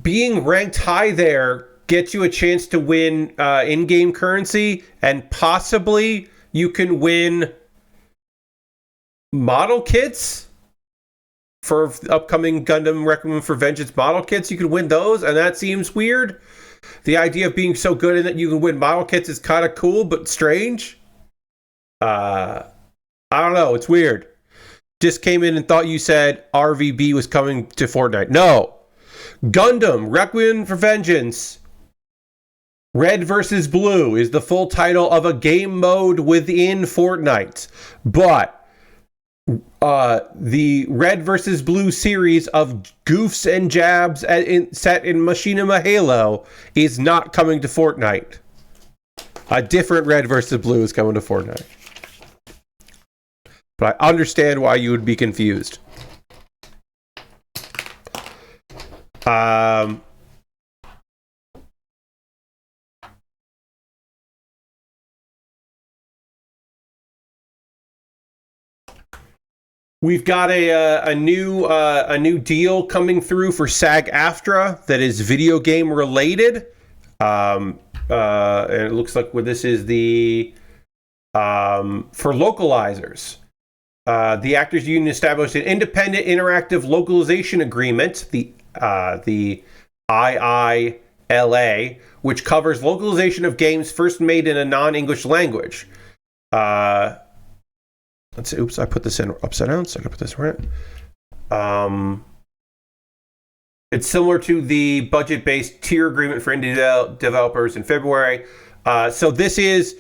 being ranked high there gets you a chance to win in-game currency, and possibly you can win model kits for upcoming Gundam Requiem for Vengeance model kits. You can win those, and that seems weird. The idea of being so good in that you can win model kits is kind of cool, but strange. I don't know. It's weird. Just came in and thought you said RVB was coming to Fortnite. No. Gundam Requiem for Vengeance Red versus Blue is the full title of a game mode within Fortnite. But the Red versus Blue series of goofs and jabs set in Machinima Halo is not coming to Fortnite. A different Red versus Blue is coming to Fortnite. But I understand why you would be confused. We've got a new deal coming through for SAG-AFTRA that is video game related. And it looks like this is the for localizers. The Actors Union established an independent interactive localization agreement, the IILA, which covers localization of games first made in a non-English language. Let's see. Oops, I put this in upside down, so I gotta put this right. It's similar to the budget-based tier agreement for indie developers in February. So this is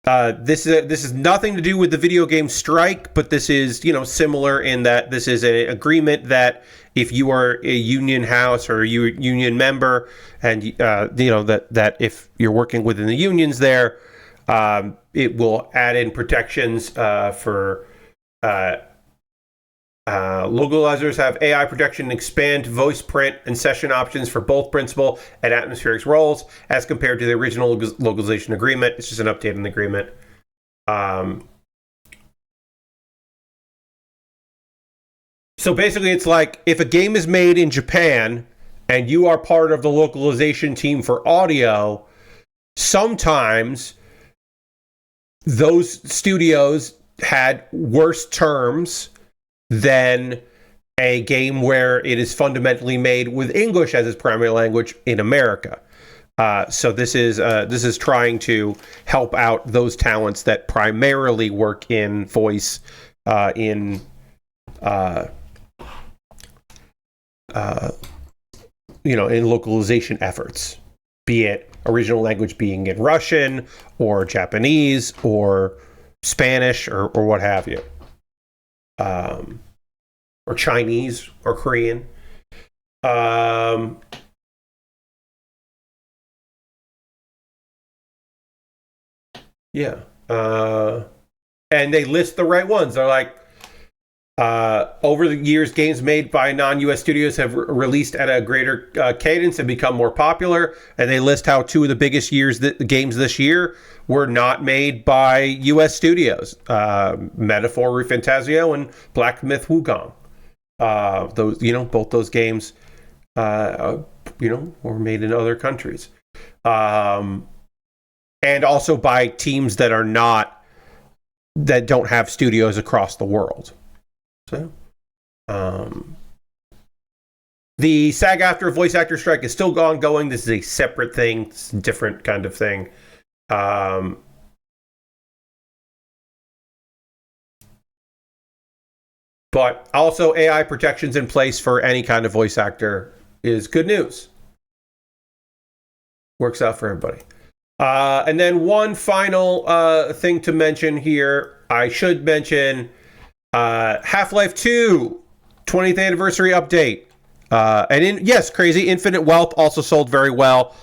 nothing to do with the video game strike, but this is similar in that this is an agreement that if you are a union house or a union member, and that if you're working within the unions there, it will add in protections for localizers have AI protection and expand voice print and session options for both principal and atmospheric roles as compared to the original localization agreement. It's just an update on the agreement. So basically it's like if a game is made in Japan and you are part of the localization team for audio, sometimes those studios had worse terms than a game where it is fundamentally made with English as its primary language in America. So this is trying to help out those talents that primarily work in voice in localization efforts, be it original language being in Russian or Japanese or Spanish or what have you, or Chinese or Korean. And they list the right ones. They're like, over the years, games made by non-US studios have released at a greater cadence and become more popular. And they list how two of the biggest games this year were not made by US studios: Metaphor ReFantazio and Black Myth Wukong. Both those games, were made in other countries, and also by teams that don't have studios across the world. So, the SAG-AFTRA voice actor strike is still ongoing. This is a separate thing. It's a different kind of thing. But also AI protections in place for any kind of voice actor is good news. Works out for everybody. And then one final thing to mention here. I should mention Half-Life 2 20th anniversary update. Crazy. Infinite Wealth also sold very well.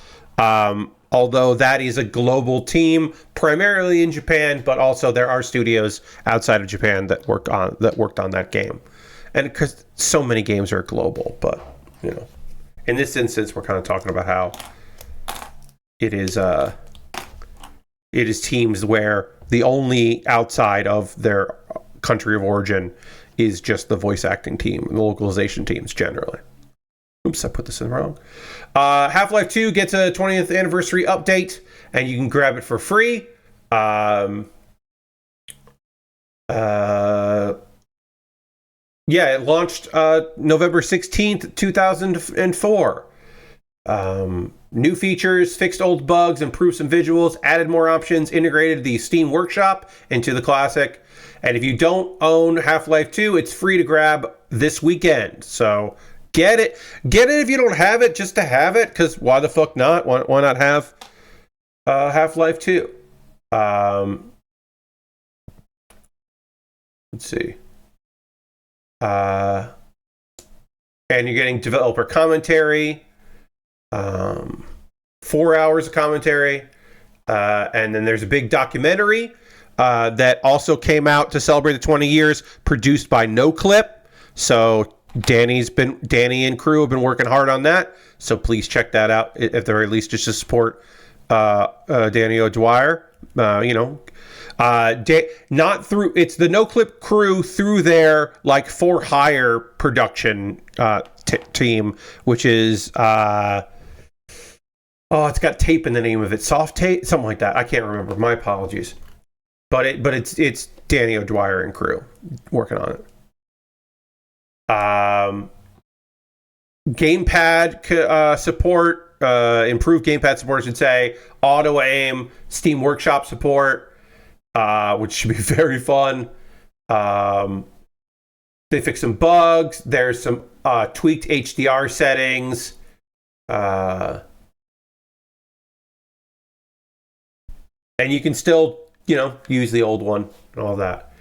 Although that is a global team, primarily in Japan, but also there are studios outside of Japan that worked on that game. And because so many games are global, but in this instance, we're kind of talking about how it is teams where the only outside of their country of origin is just the voice acting team and the localization teams generally. Oops, I put this in wrong. Half-Life 2 gets a 20th anniversary update, and you can grab it for free. It launched November 16th, 2004. New features, fixed old bugs, improved some visuals, added more options, integrated the Steam Workshop into the classic. And if you don't own Half-Life 2, it's free to grab this weekend. So get it if you don't have it, just to have it, because why the fuck not? Why not have Half-Life 2? Let's see. And you're getting developer commentary, 4 hours of commentary, and then there's a big documentary that also came out to celebrate the 20 years, produced by NoClip. So Danny and crew have been working hard on that. So please check that out at the very least, just to support Danny O'Dwyer not through, it's the No Clip crew through their like for hire production team, which is it's got tape in the name of it, soft tape, something like that. I can't remember. My apologies. But it's Danny O'Dwyer and crew working on it. Gamepad support, improved gamepad support, I should say. Auto aim, Steam Workshop support, which should be very fun. They fixed some bugs. There's some tweaked HDR settings. And you can still, use the old one and all that.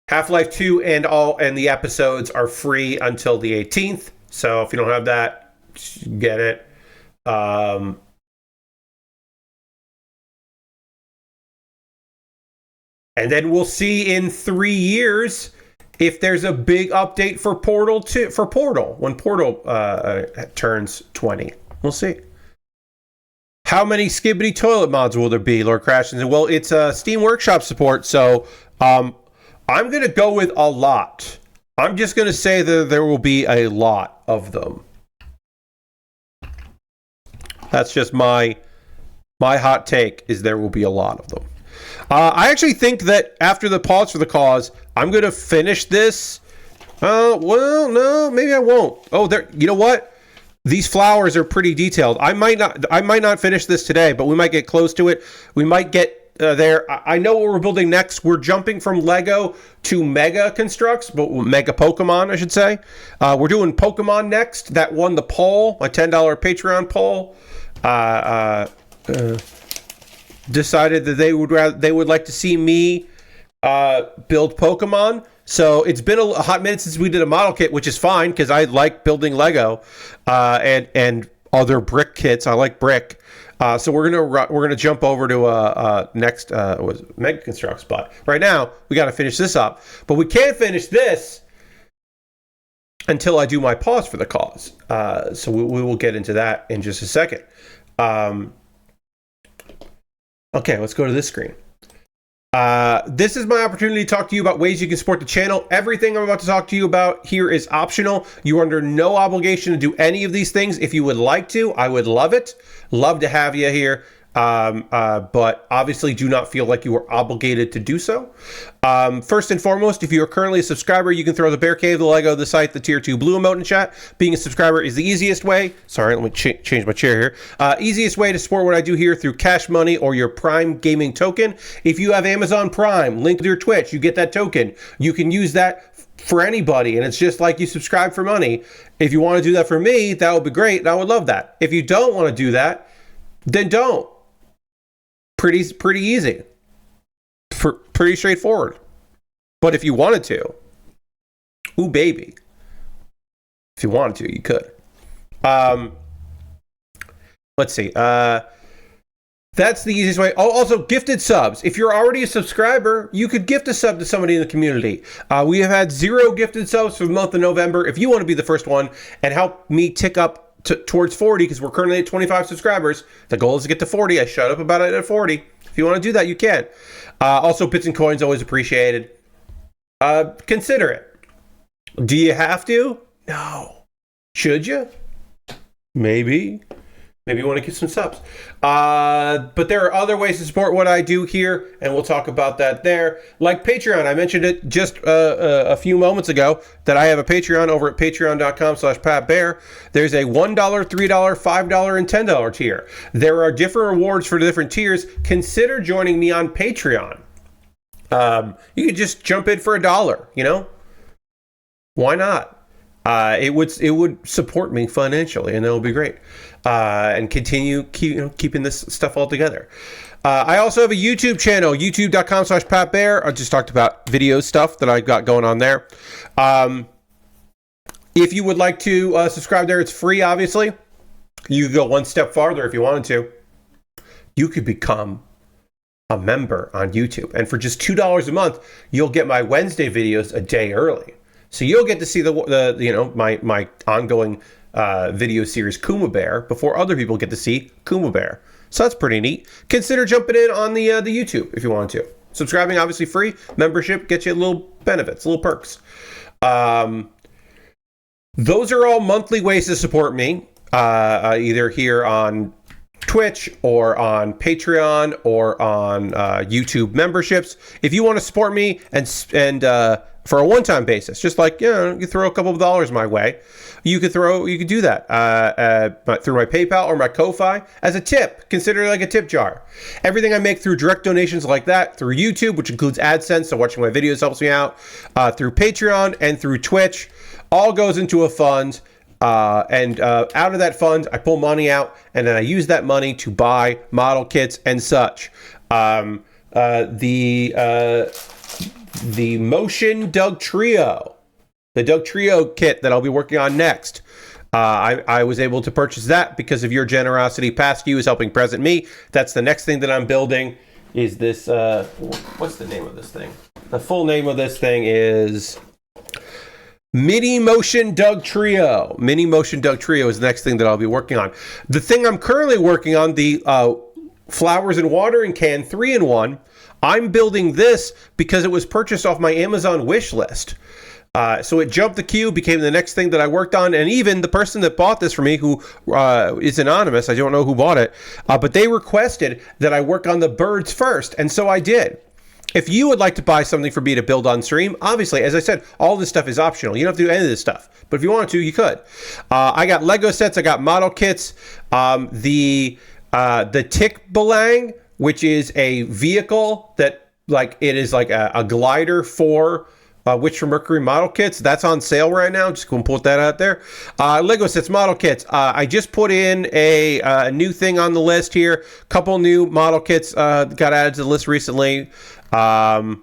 Half-Life 2 and the episodes are free until the 18th. So if you don't have that, get it. And then we'll see in 3 years if there's a big update for Portal when Portal turns 20. We'll see. How many Skibbity toilet mods will there be, Lord Crashton? Well, it's Steam Workshop support, so I'm going to go with a lot. I'm just going to say that there will be a lot of them. That's just my hot take, is there will be a lot of them. I actually think that after the pause for the cause, I'm going to finish this. Well, no, maybe I won't. Oh, you know what? These flowers are pretty detailed. I might not finish this today, but we might get close to it. We might get there. I know what we're building next. We're jumping from Lego to Mega Constructs, but Mega Pokemon, I should say. We're doing Pokemon next. That won the poll, my $10 Patreon poll. Decided that they would like to see me build Pokemon. So it's been a hot minute since we did a model kit, which is fine because I like building Lego and other brick kits. I like brick. So we're gonna jump over to next Mega Constructs. But right now we got to finish this up. But we can't finish this until I do my pause for the cause. So we will get into that in just a second. Okay, let's go to this screen. This is my opportunity to talk to you about ways you can support the channel. Everything I'm about to talk to you about here is optional. You are under no obligation to do any of these things. If you would like to, I would love it. Love to have you here. But obviously do not feel like you are obligated to do so. First and foremost, if you are currently a subscriber, you can throw the Bear Cave, the Lego, the site, the tier 2 blue emote in chat. Being a subscriber is the easiest way. Sorry, let me change my chair here. Easiest way to support what I do here through Cash Money or your Prime Gaming token. If you have Amazon Prime linked to your Twitch, you get that token. You can use that for anybody, and it's just like you subscribe for money. If you want to do that for me, that would be great, and I would love that. If you don't want to do that, then don't. Pretty easy. Pretty straightforward. But if you wanted to, ooh baby. If you wanted to, you could. Let's see. That's the easiest way. Oh, also gifted subs. If you're already a subscriber, you could gift a sub to somebody in the community. We have had 0 gifted subs for the month of November. If you want to be the first one and help me tick up towards 40, because we're currently at 25 subscribers. The goal is to get to 40. I shut up about it at 40. If you want to do that, you can. Also, bits and coins, always appreciated. Consider it. Do you have to? No. Should you? Maybe. Maybe you want to get some subs. But there are other ways to support what I do here, and we'll talk about that there. Like Patreon. I mentioned it just a few moments ago that I have a Patreon over at patreon.com/PatBear. There's a $1, $3, $5, and $10 tier. There are different rewards for the different tiers. Consider joining me on Patreon. You could just jump in for $1, Why not? It would support me financially, and that'll be great. And continue keeping this stuff all together. I also have a YouTube channel, youtube.com/PatBear. I just talked about video stuff that I've got going on there. If you would like to subscribe there, it's free, obviously. You could go one step farther if you wanted to. You could become a member on YouTube. And for just $2 a month, you'll get my Wednesday videos a day early. So you'll get to see my ongoing video series Kuma Baer before other people get to see Kuma Baer. So that's pretty neat. Consider jumping in on the YouTube if you want to. Subscribing, obviously free. Membership gets you little benefits, little perks. Those are all monthly ways to support me, either here on Twitch or on Patreon or on YouTube memberships. If you want to support me and for a one-time basis, just like, you throw a couple of dollars my way, you could do that through my PayPal or my Ko-Fi as a tip. Consider it like a tip jar. Everything I make through direct donations like that, through YouTube, which includes AdSense, so watching my videos helps me out, through Patreon and through Twitch, all goes into a fund. And out of that fund, I pull money out, and then I use that money to buy model kits and such. The Motion Doug Trio, the Doug Trio kit that I'll be working on next. I was able to purchase that because of your generosity. Past you is helping present me. That's the next thing that I'm building. Is this? What's the name of this thing? The full name of this thing is Mini Motion Doug Trio. Mini Motion Doug Trio is the next thing that I'll be working on. The thing I'm currently working on, the Flowers and Watering Can 3-in-1, I'm building this because it was purchased off my Amazon wish list. So it jumped the queue, became the next thing that I worked on, and even the person that bought this for me, who is anonymous, I don't know who bought it, but they requested that I work on the birds first, and so I did. If you would like to buy something for me to build on stream, obviously, as I said, all this stuff is optional. You don't have to do any of this stuff. But if you wanted to, you could. I got Lego sets. I got model kits. The Tick Balang, which is a vehicle that, it is like a glider for Witch from Mercury model kits. That's on sale right now. Just going to put that out there. Lego sets, model kits. I just put in a new thing on the list here. Couple new model kits got added to the list recently. Also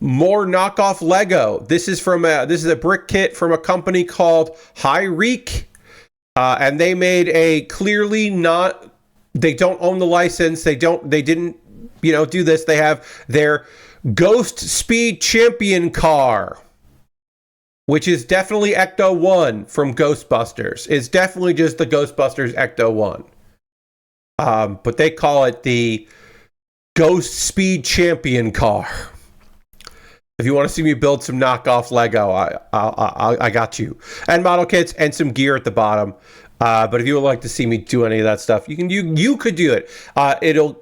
more knockoff Lego. This is a brick kit from a company called Hyreek, and they made they don't own the license. They didn't do this. They have their Ghost Speed Champion car, which is definitely Ecto 1 from Ghostbusters. It's definitely just the Ghostbusters Ecto 1. But they call it the Ghost Speed Champion car. If you want to see me build some knockoff Lego, I got you. And model kits and some gear at the bottom. But if you would like to see me do any of that stuff, you could do it. It'll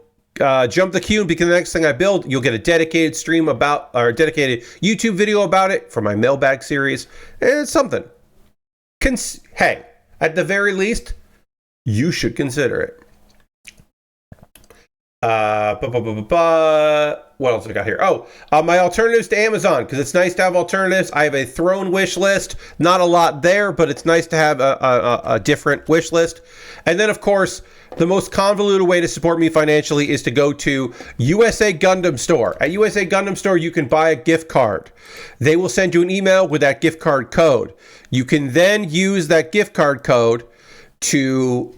jump the queue and become the next thing I build. You'll get a dedicated stream about, or a dedicated YouTube video about it for my mailbag series. It's something. Hey, at the very least, you should consider it. What else have I got here? My alternatives to Amazon, because it's nice to have alternatives. I have a Throne wish list. Not a lot there, but it's nice to have a different wish list. And then, of course, the most convoluted way to support me financially is to go to USA Gundam Store. At USA Gundam Store, you can buy a gift card. They will send you an email with that gift card code. You can then use that gift card code to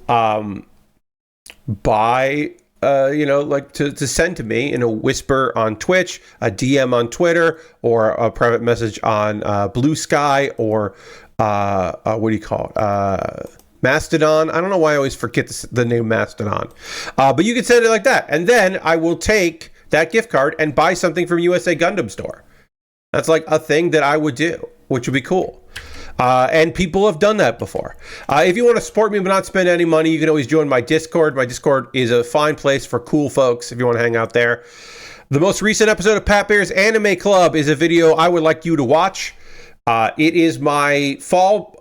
buy... to send to me in a whisper on Twitch, a DM on Twitter, or a private message on Blue Sky, or Mastodon. I don't know why I always forget the name Mastodon. But you can send it like that. And then I will take that gift card and buy something from USA Gundam Store. That's like a thing that I would do, which would be cool. And people have done that before. If you want to support me but not spend any money, you can always join my Discord. My Discord is a fine place for cool folks if you want to hang out there. The most recent episode of Pat Bear's Anime Club is a video I would like you to watch. It is my fall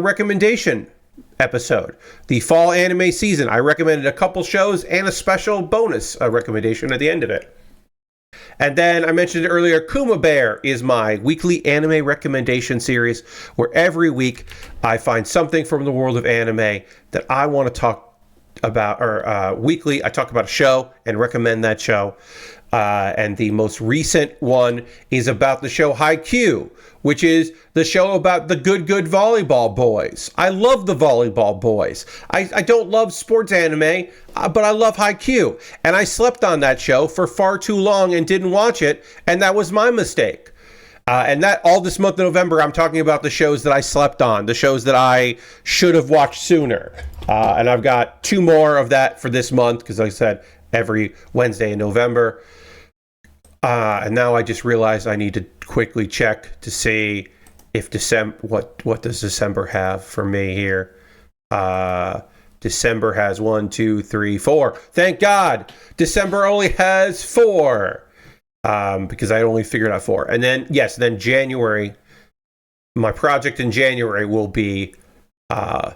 recommendation episode. The fall anime season. I recommended a couple shows and a special bonus recommendation at the end of it. And then I mentioned it earlier, Kuma Baer is my weekly anime recommendation series where every week I find something from the world of anime that I want to talk about, or weekly I talk about a show and recommend that show. And the most recent one is about the show Haikyuu, which is the show about the good volleyball boys. I love the volleyball boys. I don't love sports anime, but I love Haikyuu. And I slept on that show for far too long and didn't watch it, and that was my mistake. And that all this month of November, I'm talking about the shows that I slept on, the shows that I should have watched sooner. And I've got 2 more of that for this month because, like I said, every Wednesday in November. And now I just realized I need to quickly check to see if December, what does December have for me here? December has 1, 2, 3, 4. Thank God, December only has 4. Because I only figured out 4. And then, yes, then January, my project in January will be 5,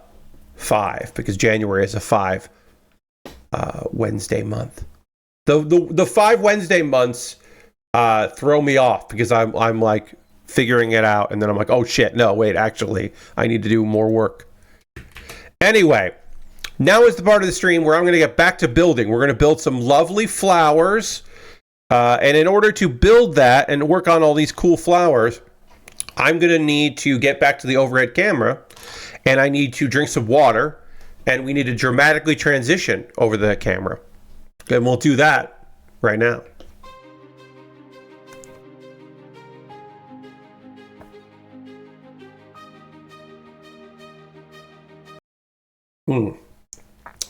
because January is a 5 Wednesday month. The 5 Wednesday months throw me off because I'm like figuring it out, and then I'm like, oh shit, no, wait, actually, I need to do more work. Anyway, now is the part of the stream where I'm going to get back to building. We're going to build some lovely flowers. And in order to build that and work on all these cool flowers, I'm going to need to get back to the overhead camera, and I need to drink some water, and we need to dramatically transition over the camera. And we'll do that right now.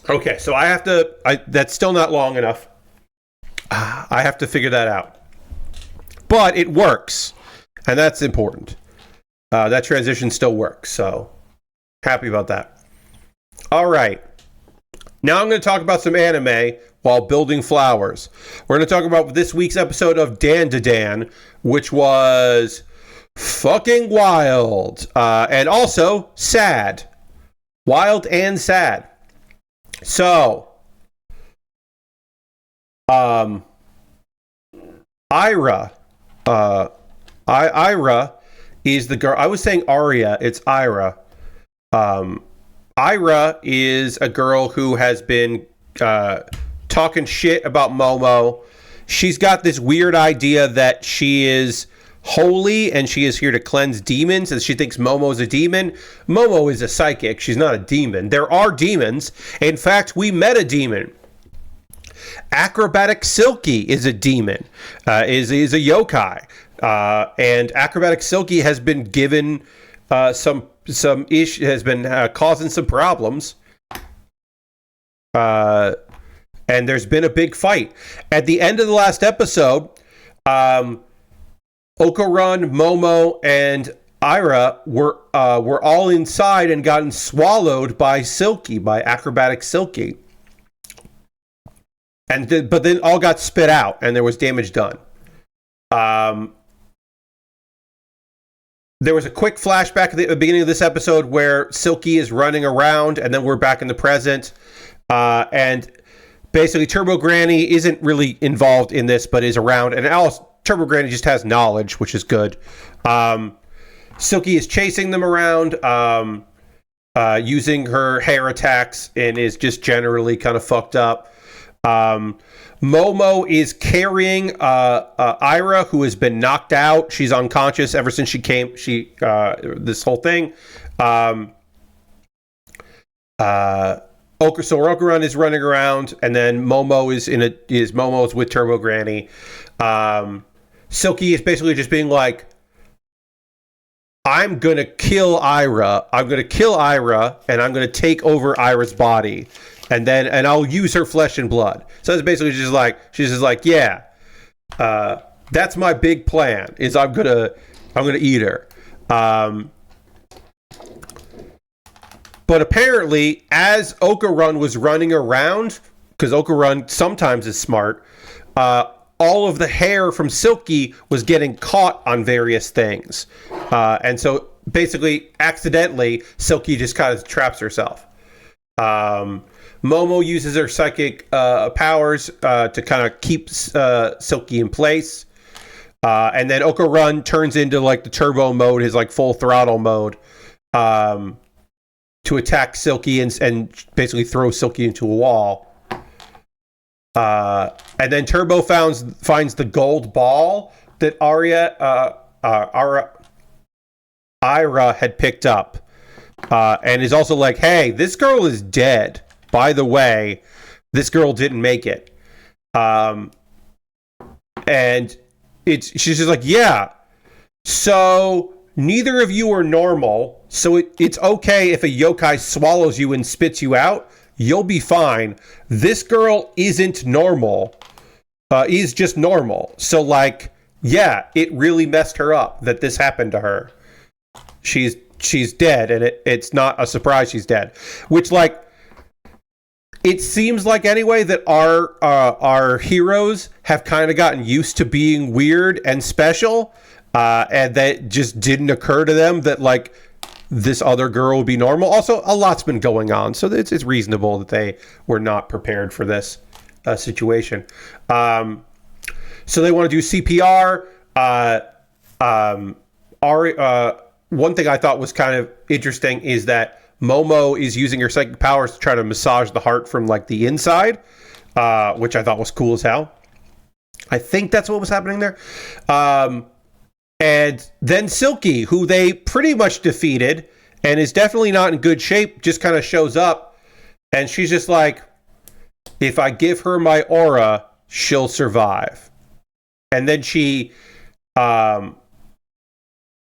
Okay, so that's still not long enough. I have to figure that out. But it works, and that's important. That transition still works, so happy about that. All right. Now I'm going to talk about some anime while building flowers. We're going to talk about this week's episode of Dan to Dan, which was fucking wild. And also sad. Wild and sad. So, Ira. Ira is the girl. I was saying Aria. It's Ira. Ira is a girl who has been talking shit about Momo. She's got this weird idea that she is holy and she is here to cleanse demons, and she thinks Momo's a demon. Momo is a psychic. She's not a demon. There are demons. In fact, we met a demon. Acrobatic Silky is a demon, is a yokai, and Acrobatic Silky has been given some issue, has been causing some problems, and there's been a big fight. At the end of the last episode, Okarun, Momo, and Ira were all inside and gotten swallowed by Silky, by Acrobatic Silky. But then all got spit out, and there was damage done. There was a quick flashback at the beginning of this episode where Silky is running around, and then we're back in the present. And basically, Turbo Granny isn't really involved in this, but is around. And Turbo Granny just has knowledge, which is good. Silky is chasing them around, using her hair attacks, and is just generally kind of fucked up. Momo is carrying Ira, who has been knocked out. She's unconscious ever since she came. This whole thing. So Orokurun is running around, and then Momo is with Turbo Granny. Silky is basically just being like, I'm gonna kill Ira. I'm gonna kill Ira, and I'm gonna take over Ira's body. And I'll use her flesh and blood. So it's basically just like, she's just like, yeah, that's my big plan, is I'm gonna eat her. But apparently, as Okarun was running around, because Okarun sometimes is smart, all of the hair from Silky was getting caught on various things. And so basically, accidentally, Silky just kind of traps herself. Momo uses her psychic powers to kind of keep Silky in place. And then Okarun turns into like the turbo mode, his like full throttle mode, to attack Silky and basically throw Silky into a wall. And then Turbo finds the gold ball that Ira had picked up. And is also like, hey, this girl is dead. By the way, this girl didn't make it. And she's just like, yeah, So neither of you are normal. So it's okay if a yokai swallows you and spits you out. You'll be fine. This girl isn't normal. Is just normal. So like, yeah, it really messed her up that this happened to her. She's dead, and it's not a surprise she's dead. Which, like, it seems like anyway that our heroes have kind of gotten used to being weird and special, and that just didn't occur to them that like this other girl would be normal. Also, a lot's been going on, so it's reasonable that they were not prepared for this situation. So they want to do CPR. One thing I thought was kind of interesting is that Momo is using her psychic powers to try to massage the heart from like the inside, which I thought was cool as hell. I think that's what was happening there. And then Silky, who they pretty much defeated and is definitely not in good shape, just kind of shows up, and she's just like, if I give her my aura, she'll survive. And then she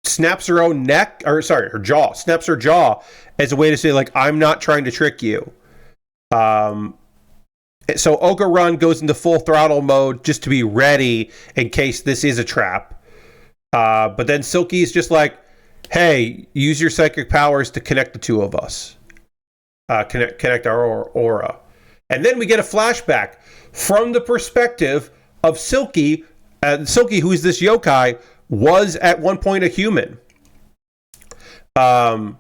snaps her own neck, or sorry, her jaw, snaps her jaw as a way to say, like, I'm not trying to trick you. So Oka Run goes into full throttle mode just to be ready in case this is a trap. But then Silky's just like, hey, use your psychic powers to connect the two of us. Connect our aura. And then we get a flashback from the perspective of Silky. Silky, who is this yokai, was at one point a human. And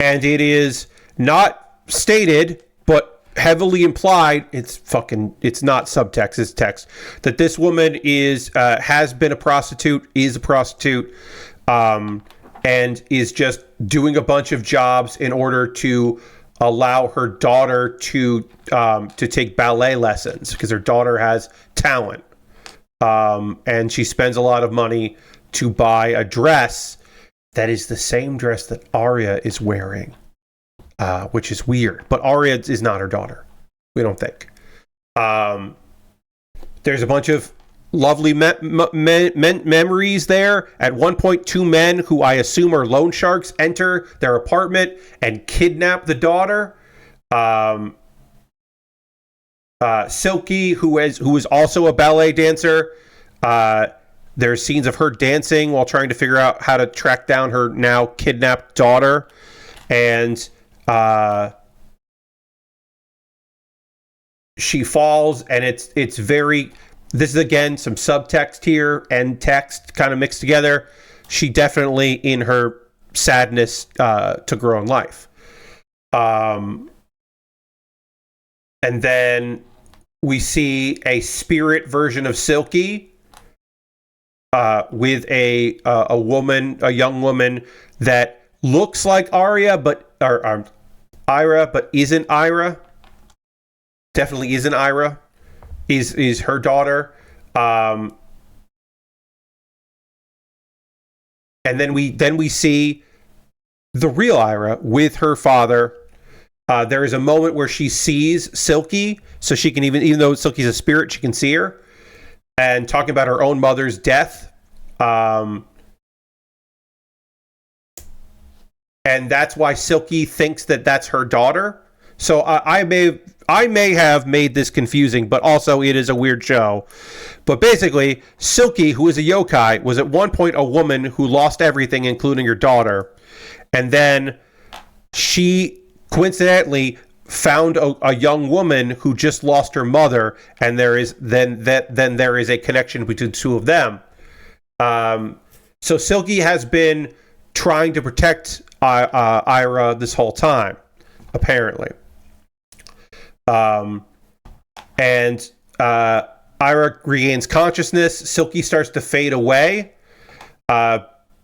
it is not stated, but heavily implied, it's not subtext, it's text, that this woman has been a prostitute, is a prostitute, and is just doing a bunch of jobs in order to allow her daughter to take ballet lessons, because her daughter has talent. And she spends a lot of money to buy a dress that is the same dress that Arya is wearing, which is weird. But Arya is not her daughter, we don't think. There's a bunch of lovely memories there. At one point, two men who I assume are loan sharks enter their apartment and kidnap the daughter. Silky, who is also a ballet dancer. There's scenes of her dancing while trying to figure out how to track down her now kidnapped daughter. And she falls, and it's very... This is, again, some subtext here and text kind of mixed together. She definitely, in her sadness, took her own life. And then we see a spirit version of Silky with a young woman that looks like Arya, or Ira, but isn't Ira. Definitely isn't Ira. Is her daughter. And then we see the real Ira with her father. There is a moment where she sees Silky, so she can even though Silky's a spirit, she can see her, and talking about her own mother's death. And that's why Silky thinks that that's her daughter. So I may have made this confusing, but also it is a weird show. But basically, Silky, who is a yokai, was at one point a woman who lost everything, including her daughter. And then she coincidentally found a young woman who just lost her mother, and there is a connection between the two of them. So Silky has been trying to protect Ira this whole time, apparently. And Ira regains consciousness. Silky starts to fade away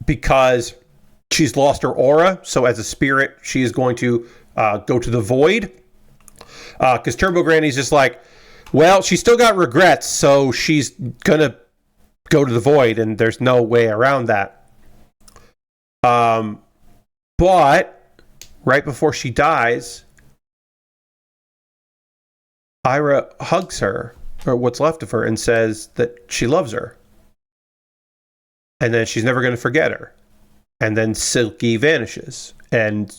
because she's lost her aura. So as a spirit, she is going to go to the void. Because Turbo Granny's just like, well, she's still got regrets, so she's going to go to the void, and there's no way around that. But right before she dies, Ira hugs her, or what's left of her, and says that she loves her. and then she's never going to forget her. And then Silky vanishes. And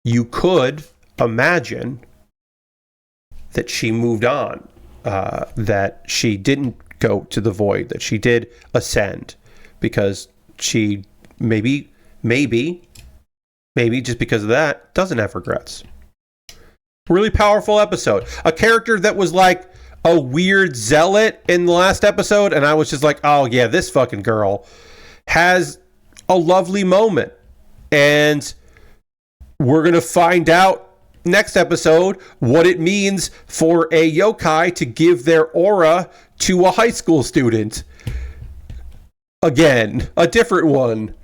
you could imagine that she moved on, that she didn't go to the void, that she did ascend, because she maybe just because of that doesn't have regrets. Really powerful episode. A character that was like a weird zealot in the last episode, and I was just like, oh yeah, this fucking girl has a lovely moment. And we're going to find out next episode what it means for a yokai to give their aura to a high school student. Again, a different one.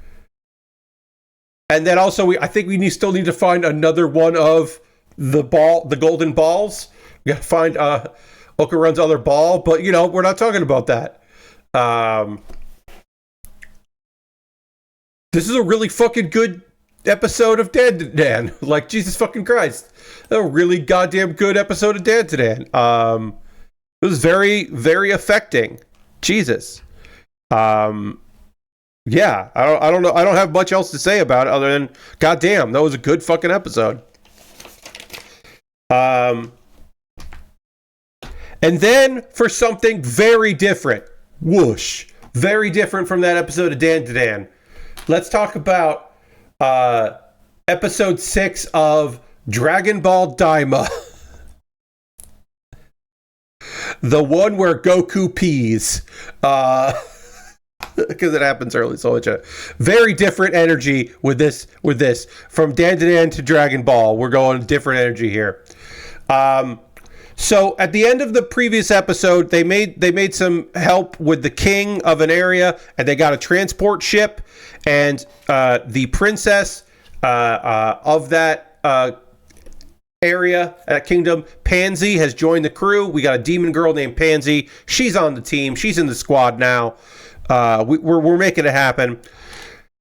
And then also, I think we still need to find another one of the golden balls. We got to find Okarun's other ball, but we're not talking about that. This is a really fucking good episode of Dan. Like, Jesus fucking Christ. A really goddamn good episode of Dan. It was very, very affecting. Jesus. Yeah, I don't know. I don't have much else to say about it other than, goddamn, that was a good fucking episode. And then for something very different, whoosh, very different from that episode of Dan. Let's talk about episode 6 of Dragon Ball Daima. The one where Goku pees. Because it happens early, so it's a very different energy with this. From Dan to Dragon Ball, we're going different energy here. So at the end of the previous episode, they made some help with the king of an area, and they got a transport ship, and the princess of that area, kingdom, Pansy, has joined the crew. We got a demon girl named Pansy. She's on the team. She's in the squad now. We're making it happen.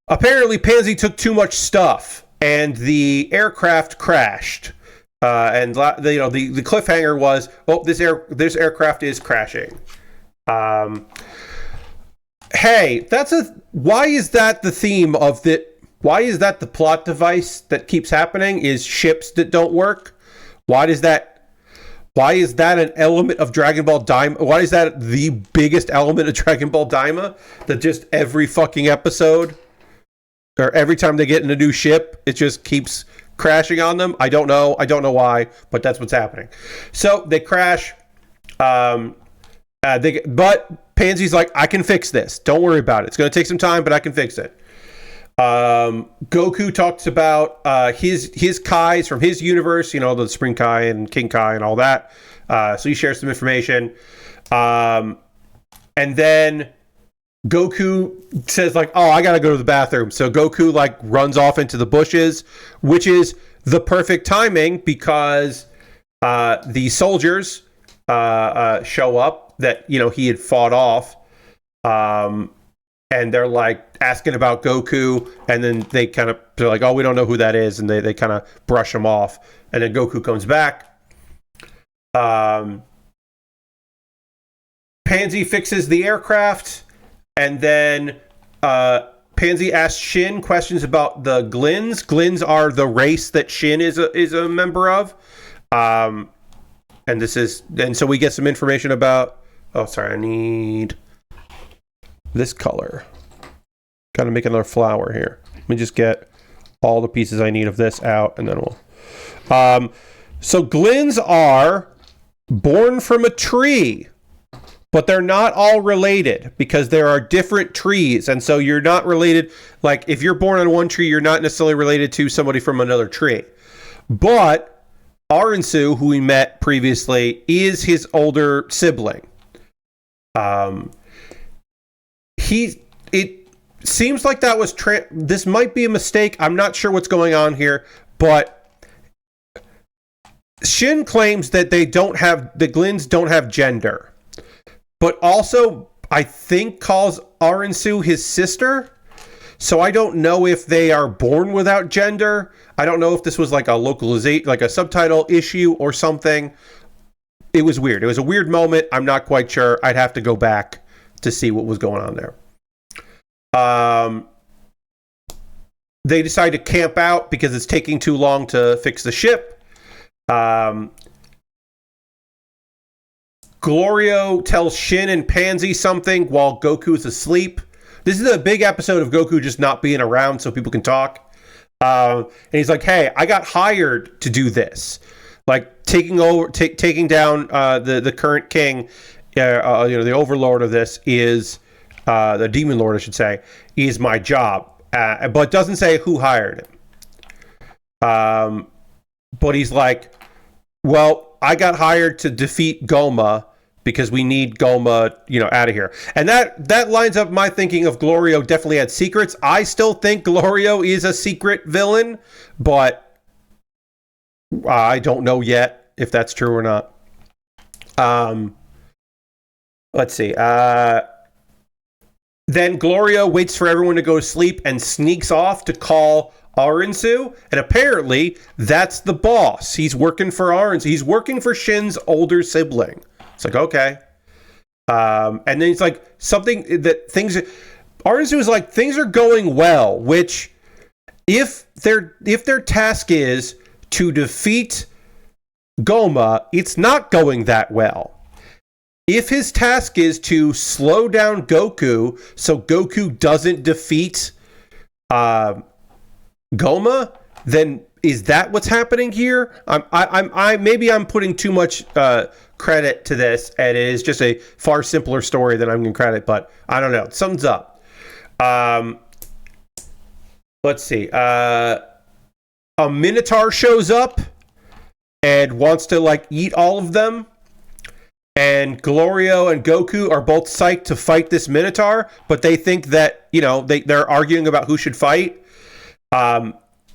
Apparently, Pansy took too much stuff, and the aircraft crashed. And the cliffhanger was, this aircraft is crashing. Hey, why is that the theme of the? Why is that the plot device that keeps happening? Is ships that don't work? Why is that an element of Dragon Ball Daima? Why is that the biggest element of Dragon Ball Daima? That just every fucking episode, or every time they get in a new ship, it just keeps crashing on them. I don't know why, but that's what's happening. So they crash. But Pansy's like, I can fix this. Don't worry about it. It's going to take some time, but I can fix it. Goku talks about his Kais from his universe, the Spring Kai and King Kai and all that. So he shares some information. And then Goku says like, oh, I gotta go to the bathroom. So Goku like runs off into the bushes, which is the perfect timing because the soldiers show up that he had fought off. And they're like asking about Goku, and then they're like, oh, we don't know who that is, and they kind of brush him off. And then Goku comes back. Pansy fixes the aircraft, and then Pansy asks Shin questions about the Glins. Glins are the race that Shin is a member of. And so we get some information about. Oh, sorry, I need this color. Gotta make another flower here. Let me just get all the pieces I need of this out, and then we'll. So Glins are born from a tree, but they're not all related because there are different trees, and so you're not related. Like if you're born on one tree, you're not necessarily related to somebody from another tree. But Arinsu, who we met previously, is his older sibling. It seems like that was this might be a mistake. I'm not sure what's going on here, but Shin claims that the Glins don't have gender, but also I think calls Arinsu his sister. So I don't know if they are born without gender. I don't know if this was like a localization, like a subtitle issue or something. It was weird. It was a weird moment. I'm not quite sure. I'd have to go back to see what was going on there. Um, they decide to camp out because it's taking too long to fix the ship. Glorio tells Shin and Pansy something while Goku is asleep. This is a big episode of Goku just not being around so people can talk. And he's like, "Hey, I got hired to do this. Like taking down the current king, the overlord of this is the demon lord, I should say, is my job." But doesn't say who hired him. But he's like, "Well, I got hired to defeat Goma because we need Goma, out of here." And that lines up my thinking of Glorio definitely had secrets. I still think Glorio is a secret villain, but I don't know yet if that's true or not. Let's see. Then Glorio waits for everyone to go to sleep and sneaks off to call Arinsu, and apparently that's the boss. He's working for Arinsu. He's working for Shin's older sibling. It's like, okay. And then he's like, Arinsu is like, things are going well, which if their task is to defeat Goma, it's not going that well. If his task is to slow down Goku so Goku doesn't defeat Goma, then is that what's happening here? Maybe I'm putting too much credit to this, and it is just a far simpler story than I'm giving credit. But I don't know. Something's up. Let's see. A Minotaur shows up and wants to eat all of them. And Glorio and Goku are both psyched to fight this Minotaur, but they think that, they're arguing about who should fight. And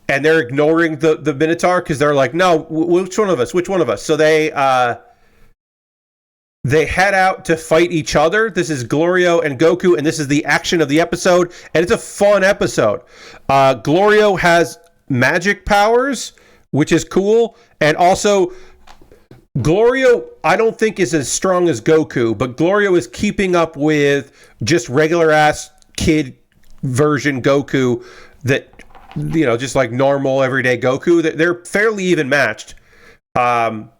they're ignoring the Minotaur because they're like, no, which one of us? So they head out to fight each other. This is Glorio and Goku, and this is the action of the episode. And it's a fun episode. Glorio has magic powers, which is cool. And also, Glorio, I don't think is as strong as Goku, but Glorio is keeping up with just regular ass kid version Goku that, just like normal everyday Goku. They're fairly even matched. And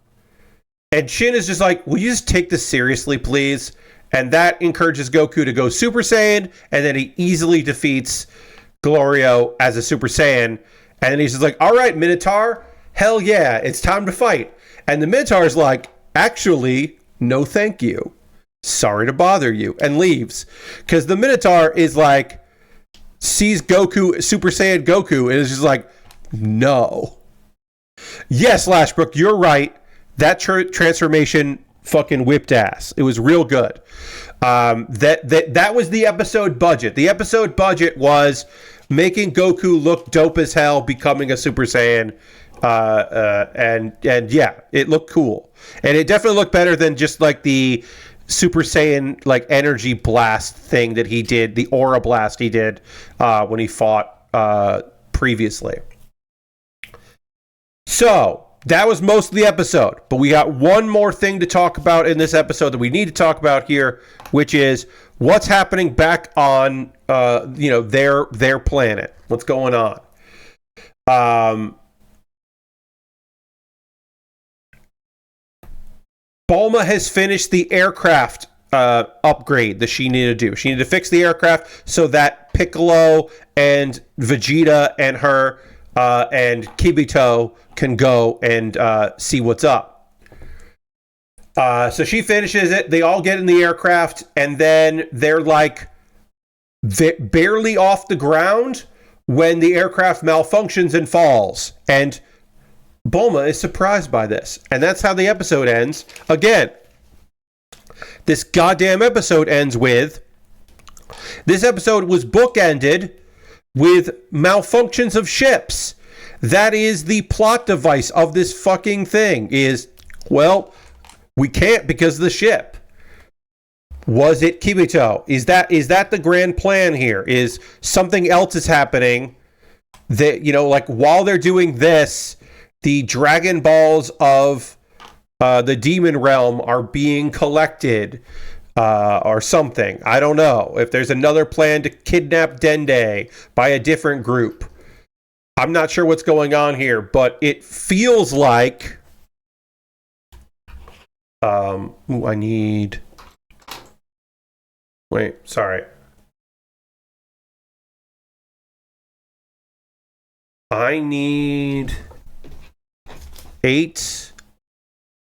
Shin is just like, will you just take this seriously, please? And that encourages Goku to go Super Saiyan, and then he easily defeats Glorio as a Super Saiyan. And then he's just like, all right, Minotaur, hell yeah, it's time to fight. And the Minotaur's like, actually, no thank you. Sorry to bother you. And leaves. Because the Minotaur is like, sees Goku, Super Saiyan Goku, and is just like, no. Yes, Lashbrook, you're right. That transformation fucking whipped ass. It was real good. That was the episode budget. The episode budget was making Goku look dope as hell, becoming a Super Saiyan. And yeah, it looked cool, and it definitely looked better than just like the Super Saiyan energy blast thing that he did, the aura blast he did when he fought previously. So that was most of the episode, but we got one more thing to talk about in this episode that we need to talk about here, which is what's happening back on their planet. What's going on? Bulma has finished the aircraft upgrade that she needed to do. She needed to fix the aircraft so that Piccolo and Vegeta and her and Kibito can go and see what's up. So she finishes it. They all get in the aircraft, and then they're barely off the ground when the aircraft malfunctions and falls. And Bulma is surprised by this. And that's how the episode ends. Again, this goddamn episode ends with... This episode was bookended with malfunctions of ships. That is the plot device of this fucking thing is, well, we can't because of the ship. Was it Kibito? Is that the grand plan here? Is something else is happening that, while they're doing this... The Dragon Balls of the Demon Realm are being collected. or something. I don't know. If there's another plan to kidnap Dende by a different group. I'm not sure what's going on here, but it feels like... I need... Wait, sorry. I need 8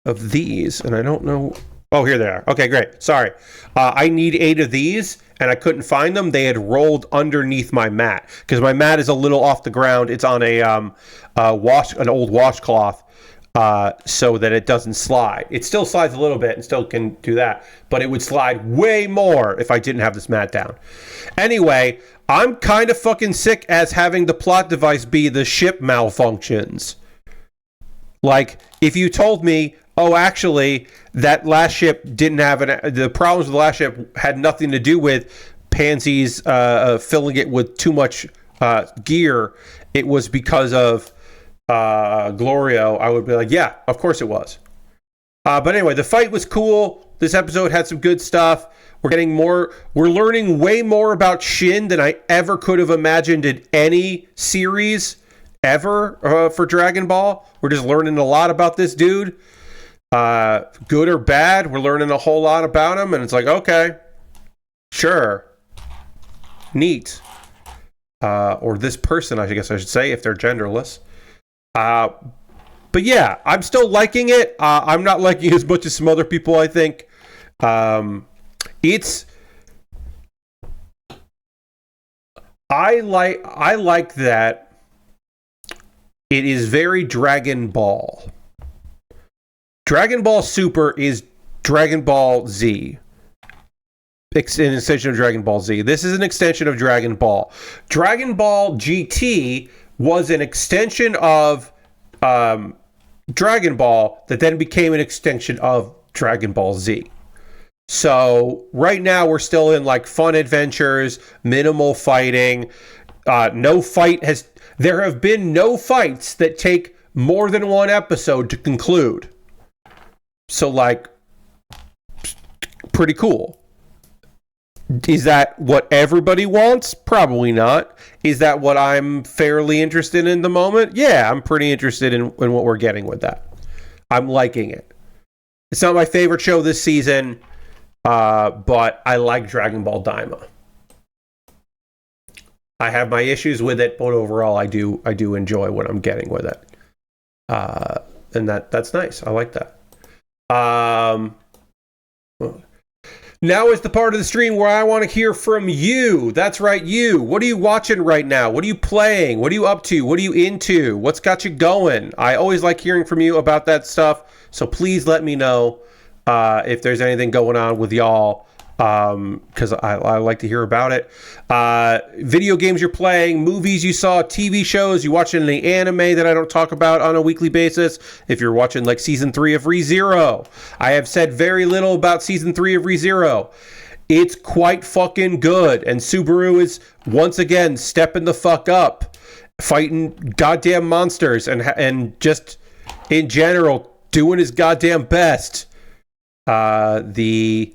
of these, and I don't know... Oh, here they are. Okay, great. Sorry. I need 8 of these, and I couldn't find them. They had rolled underneath my mat, because my mat is a little off the ground. It's on an old washcloth, so that it doesn't slide. It still slides a little bit and still can do that, but it would slide way more if I didn't have this mat down. Anyway, I'm kind of fucking sick as having the plot device be the ship malfunctions. Like, if you told me, oh, actually, that last ship didn't have the problems with the last ship had nothing to do with Pansies filling it with too much gear, it was because of Glorio, I would be like, yeah, of course it was. But anyway, the fight was cool. This episode had some good stuff. We're learning way more about Shin than I ever could have imagined in any series ever for Dragon Ball. We're just learning a lot about this dude. Good or bad, we're learning a whole lot about him, and it's like, okay, sure, neat. Or this person, I guess I should say, if they're genderless. But yeah, I'm still liking it. I'm not liking it as much as some other people, I think. I like that it is very Dragon Ball. Dragon Ball Super is Dragon Ball Z. An extension of Dragon Ball Z. This is an extension of Dragon Ball. Dragon Ball GT was an extension of Dragon Ball that then became an extension of Dragon Ball Z. So right now we're still in like fun adventures, minimal fighting. There have been no fights that take more than one episode to conclude. So, like, pretty cool. Is that what everybody wants? Probably not. Is that what I'm fairly interested in the moment? Yeah, I'm pretty interested in what we're getting with that. I'm liking it. It's not my favorite show this season, but I like Dragon Ball Daima. I have my issues with it, but overall, I do enjoy what I'm getting with it. And that's nice. I like that. Now is the part of the stream where I want to hear from you. That's right, you. What are you watching right now? What are you playing? What are you up to? What are you into? What's got you going? I always like hearing from you about that stuff, so please let me know if there's anything going on with y'all, because I like to hear about it. Video games you're playing, movies you saw, TV shows, you watching any anime that I don't talk about on a weekly basis. If you're watching like season 3 of ReZero, I have said very little about season 3 of ReZero. It's quite fucking good, and Subaru is once again stepping the fuck up, fighting goddamn monsters and just in general doing his goddamn best. The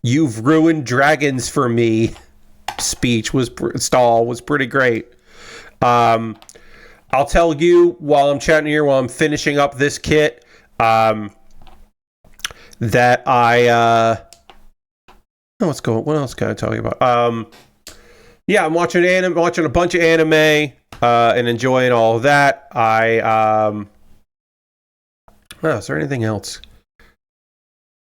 "You've ruined dragons for me" speech was pretty great. I'll tell you while I'm chatting here, while I'm finishing up this kit, that what else can I tell you about? Yeah, I'm watching a bunch of anime, and enjoying all of that. Is there anything else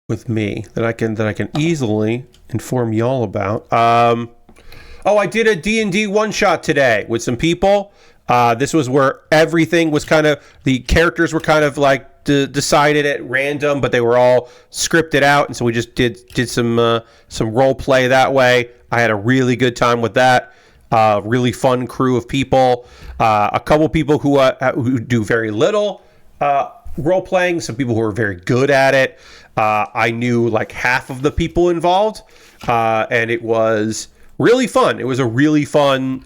with me that I can easily inform y'all about? I did a D&D one shot today with some people. This was where everything was the characters were kind of like decided at random, but they were all scripted out, and so we just did some role play that way. I had a really good time with that. Really fun crew of people. A couple people who do very little role playing. Some people who are very good at it. I knew like half of the people involved, and it was really fun. It was a really fun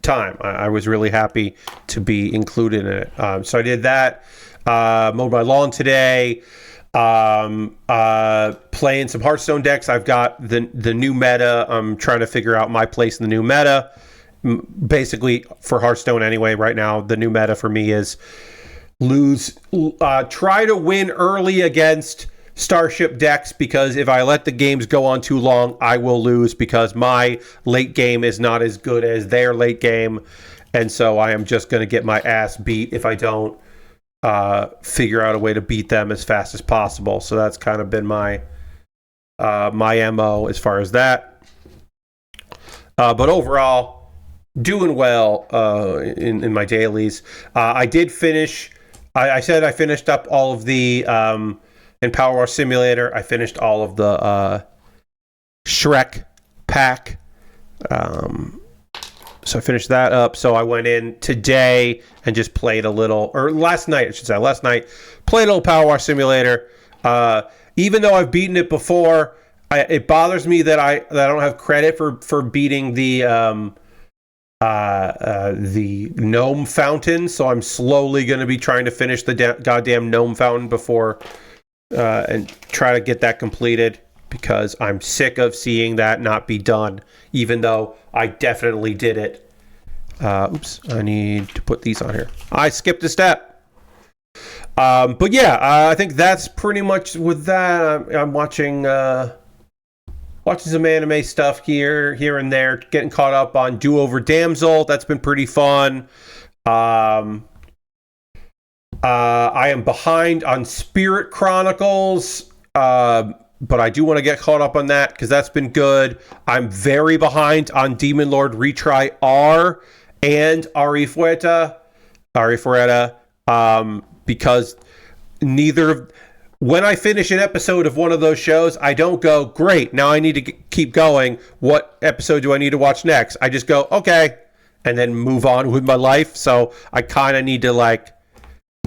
time. I was really happy to be included in it. So I did that. Mowed my lawn today. Playing some Hearthstone decks. I've got the new meta. I'm trying to figure out my place in the new meta. Basically, for Hearthstone anyway, right now, the new meta for me is try to win early against Starship decks, because if I let the games go on too long, I will lose, because my late game is not as good as their late game, and so I am just going to get my ass beat if I don't figure out a way to beat them as fast as possible. So that's kind of been my MO as far as that. But overall, doing well in my dailies. I did finish. I said I finished up all of the in Power Wash Simulator. I finished all of the Shrek pack. So I finished that up. So I went in today and just played a little, or last night, I should say. Last night, played a little Power Wash Simulator. Even though I've beaten it before, it bothers me that I don't have credit for beating the gnome fountain. So I'm slowly going to be trying to finish the goddamn gnome fountain before and try to get that completed, because I'm sick of seeing that not be done, even though I definitely did it. Oops, I need to put these on here. I skipped a step. But yeah, I think that's pretty much with that. I'm watching some anime stuff here and there, getting caught up on Do Over Damsel. That's been pretty fun. I am behind on Spirit Chronicles, but I do want to get caught up on that because that's been good. I'm very behind on Demon Lord Retry R and Arifureta, because when I finish an episode of one of those shows, I don't go, great, now I need to keep going. What episode do I need to watch next? I just go, okay, and then move on with my life. So I kind of need to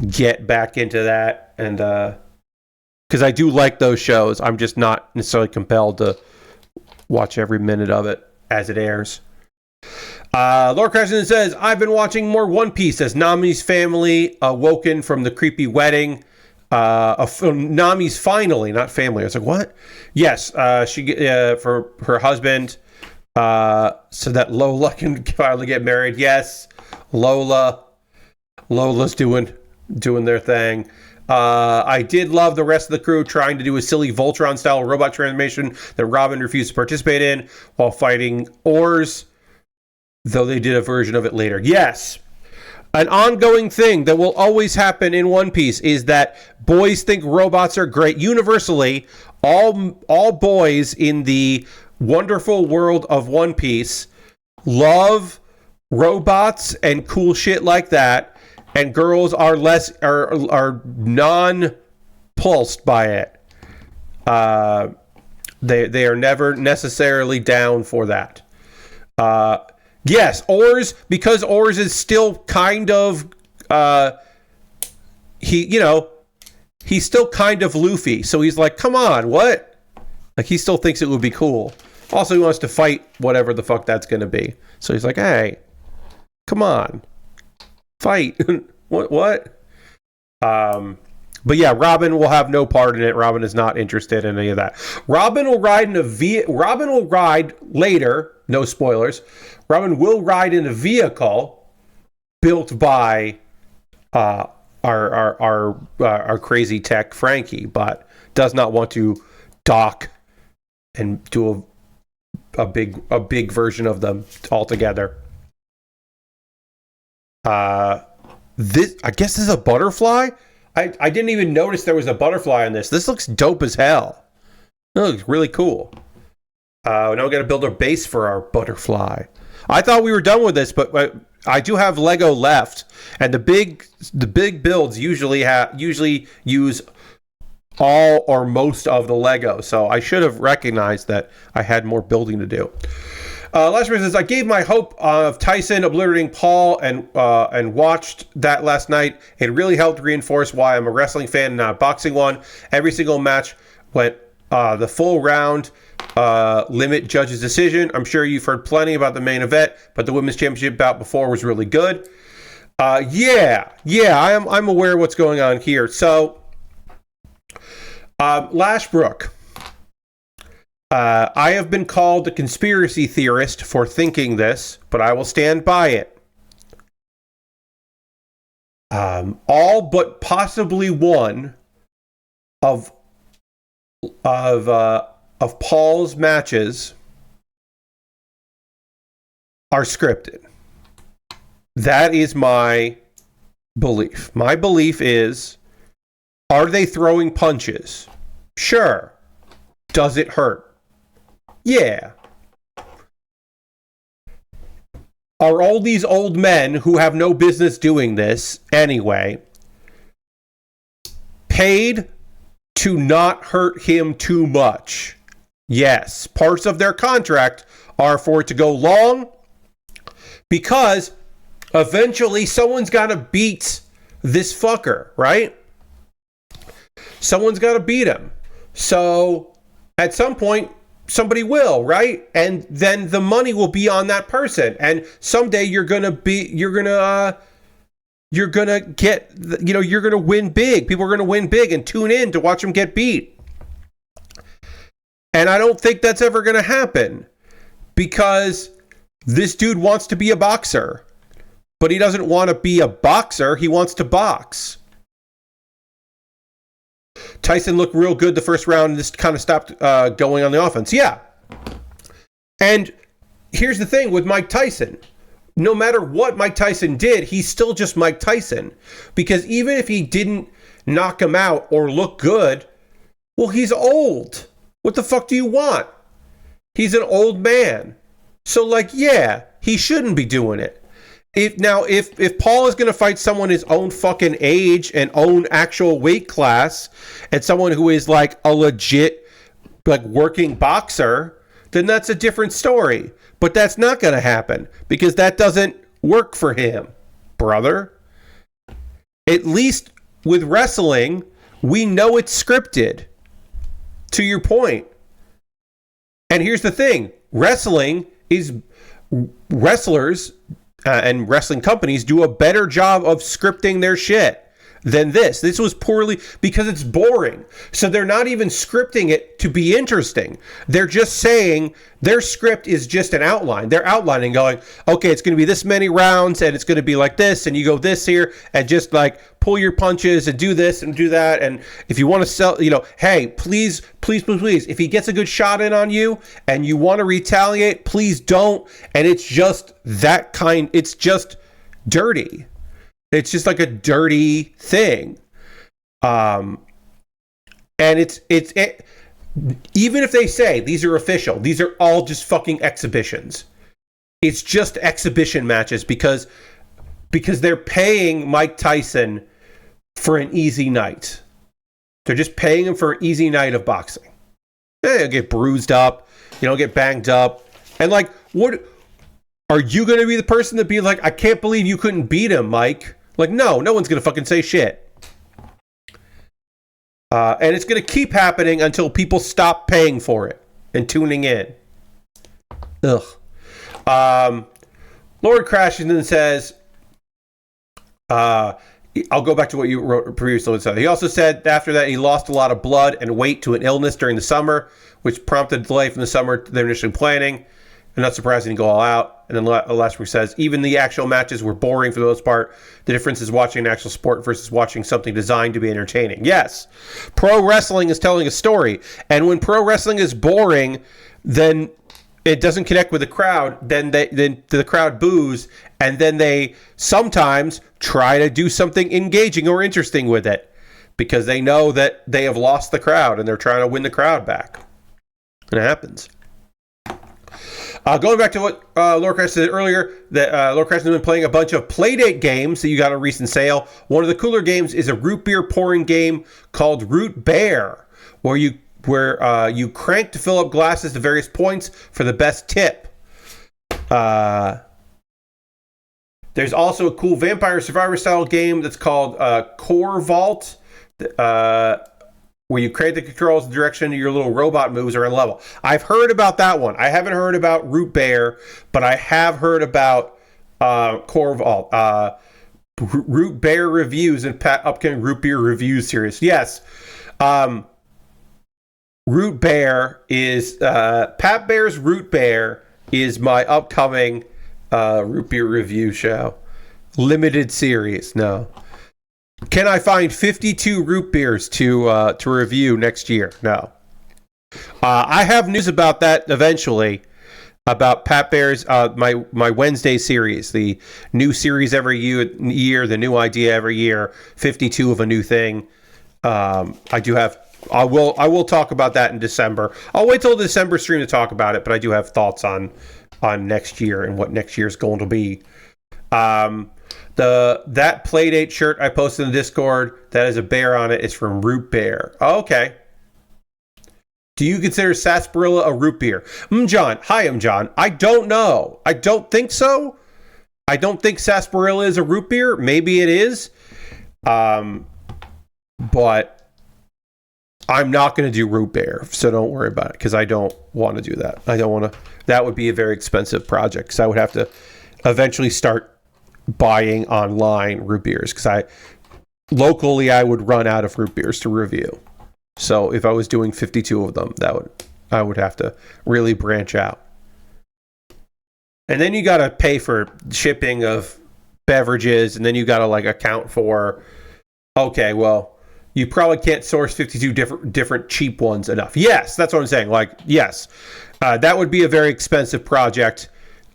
get back into that, and because I do like those shows. I'm just not necessarily compelled to watch every minute of it as it airs. Lord Crescent says, I've been watching more One Piece as Nami's family awoken from the creepy wedding. Nami's finally, not family. I was like, what? Yes, she for her husband, so that Lola can finally get married. Yes, Lola's doing their thing. I did love the rest of the crew trying to do a silly Voltron-style robot transformation that Robin refused to participate in while fighting Oars, though they did a version of it later. Yes. An ongoing thing that will always happen in One Piece is that boys think robots are great. Universally, all boys in the wonderful world of One Piece love robots and cool shit like that, and girls are non-pulsed by it. They are never necessarily down for that. Yes, Oars, because Oars is still kind of he's still kind of Luffy, so he's like, come on, what? He still thinks it would be cool. Also, he wants to fight whatever the fuck that's going to be. So he's like, hey, come on, fight. what? But yeah, Robin will have no part in it. Robin is not interested in any of that. Robin will ride later. No spoilers. Robin will ride in a vehicle built by our crazy tech Frankie, but does not want to dock and do a big version of them altogether. This, I guess, this is a butterfly. I didn't even notice there was a butterfly on this. This looks dope as hell. It looks really cool. Now we got to build a base for our butterfly. I thought we were done with this, but I do have Lego left, and the big builds usually use all or most of the Lego. So I should have recognized that I had more building to do. Last person says, I gave my hope of Tyson obliterating Paul and watched that last night. It really helped reinforce why I'm a wrestling fan and not a boxing one. Every single match went the full round limit judge's decision. I'm sure you've heard plenty about the main event, but the women's championship bout before was really good. I'm aware of what's going on here. So Lashbrook. I have been called a conspiracy theorist for thinking this, but I will stand by it. All but possibly one of Paul's matches are scripted. That is my belief. My belief is, are they throwing punches? Sure. Does it hurt? Yeah. Are all these old men who have no business doing this anyway paid to not hurt him too much? Yes. Parts of their contract are for it to go long because eventually someone's got to beat this fucker, right? Someone's got to beat him. So at some point, somebody will, right? And then the money will be on that person. And someday you're going to win big. People are going to win big and tune in to watch them get beat. And I don't think that's ever going to happen because this dude wants to be a boxer, but he doesn't want to be a boxer. He wants to box. Tyson looked real good the first round and just kind of stopped going on the offense. Yeah. And here's the thing with Mike Tyson. No matter what Mike Tyson did, he's still just Mike Tyson. Because even if he didn't knock him out or look good, well, he's old. What the fuck do you want? He's an old man. So, like, yeah, he shouldn't be doing it. If Paul is going to fight someone his own fucking age and own actual weight class and someone who is like a legit like working boxer, then that's a different story. But that's not going to happen because that doesn't work for him, brother. At least with wrestling, we know it's scripted. To your point. And here's the thing. Wrestling is wrestlers and wrestling companies do a better job of scripting their shit than this. This was poorly because it's boring. So they're not even scripting it to be interesting. They're just saying their script is just an outline. They're outlining going, okay, it's going to be this many rounds and it's going to be like this and you go this here and just like pull your punches and do this and do that. And if you want to sell, hey, please, if he gets a good shot in on you and you want to retaliate, please don't. And it's just that kind, it's just dirty. It's just like a dirty thing. And it's even if they say these are official, these are all just fucking exhibitions. It's just exhibition matches because they're paying Mike Tyson for an easy night. They're just paying him for an easy night of boxing. You'll get bruised up, get banged up. And like, what are you going to be the person to be like, I can't believe you couldn't beat him, Mike? Like, no one's going to fucking say shit. And it's going to keep happening until people stop paying for it and tuning in. Ugh. Lord Crashington says, I'll go back to what you wrote previously. He also said after that he lost a lot of blood and weight to an illness during the summer, which prompted a delay from the summer to their initial planning. And not surprising to go all out. And then Lashbrook says, even the actual matches were boring for the most part. The difference is watching an actual sport versus watching something designed to be entertaining. Yes, pro wrestling is telling a story. And when pro wrestling is boring, then it doesn't connect with the crowd. Then the crowd boos. And then they sometimes try to do something engaging or interesting with it. Because they know that they have lost the crowd and they're trying to win the crowd back. And it happens. Going back to what Laura Crest said earlier, that Laura Crest has been playing a bunch of Playdate games that you got a recent sale. One of the cooler games is a root beer pouring game called Root Bear, where you crank to fill up glasses to various points for the best tip. There's also a cool Vampire Survivor style game that's called Core Vault. Where you create the controls in the direction your little robot moves around the level. I've heard about that one. I haven't heard about Root Bear, but I have heard about Core Vault. Root Bear reviews and upcoming Root Beer review series. Yes. Root Bear is Pat Bear's Root Bear is my upcoming root beer review show. Limited series. No. Can I find 52 root beers to review next year? No. I have news about that eventually. About Pat Bear's my Wednesday series, the new series every year, the new idea every year, 52 of a new thing. I will talk about that in December. I'll wait till the December stream to talk about it, but I do have thoughts on next year and what next year is going to be. That Playdate shirt I posted in the Discord that has a bear on it is from Root Bear. Oh, okay. Do you consider sarsaparilla a root beer? John. Hi, John. I don't know. I don't think so. I don't think sarsaparilla is a root beer. Maybe it is. But I'm not going to do root beer, so don't worry about it, because I don't want to do that. I don't want to. That would be a very expensive project, because I would have to eventually start buying online root beers, because locally I would run out of root beers to review. So if I was doing 52 of them, I would have to really branch out. And then you got to pay for shipping of beverages, and then you got to account for, okay, well, you probably can't source 52 different cheap ones enough. Yes, that's what I'm saying. Yes, that would be a very expensive project,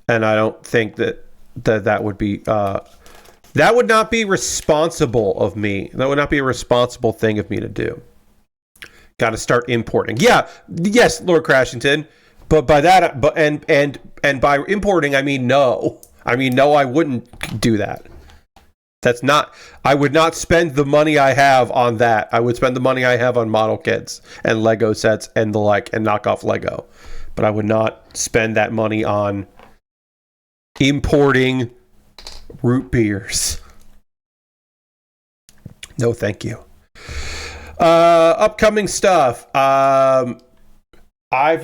and I don't think that would be that would not be responsible of me. That would not be a responsible thing of me to do. Got to start importing. Yes, Lord Crashington. But by that, and by importing, I mean no. I wouldn't do that. That's not. I would not spend the money I have on that. I would spend the money I have on model kits and Lego sets and the like, and knockoff Lego. But I would not spend that money on importing root beers. No, thank you. Upcoming stuff. I've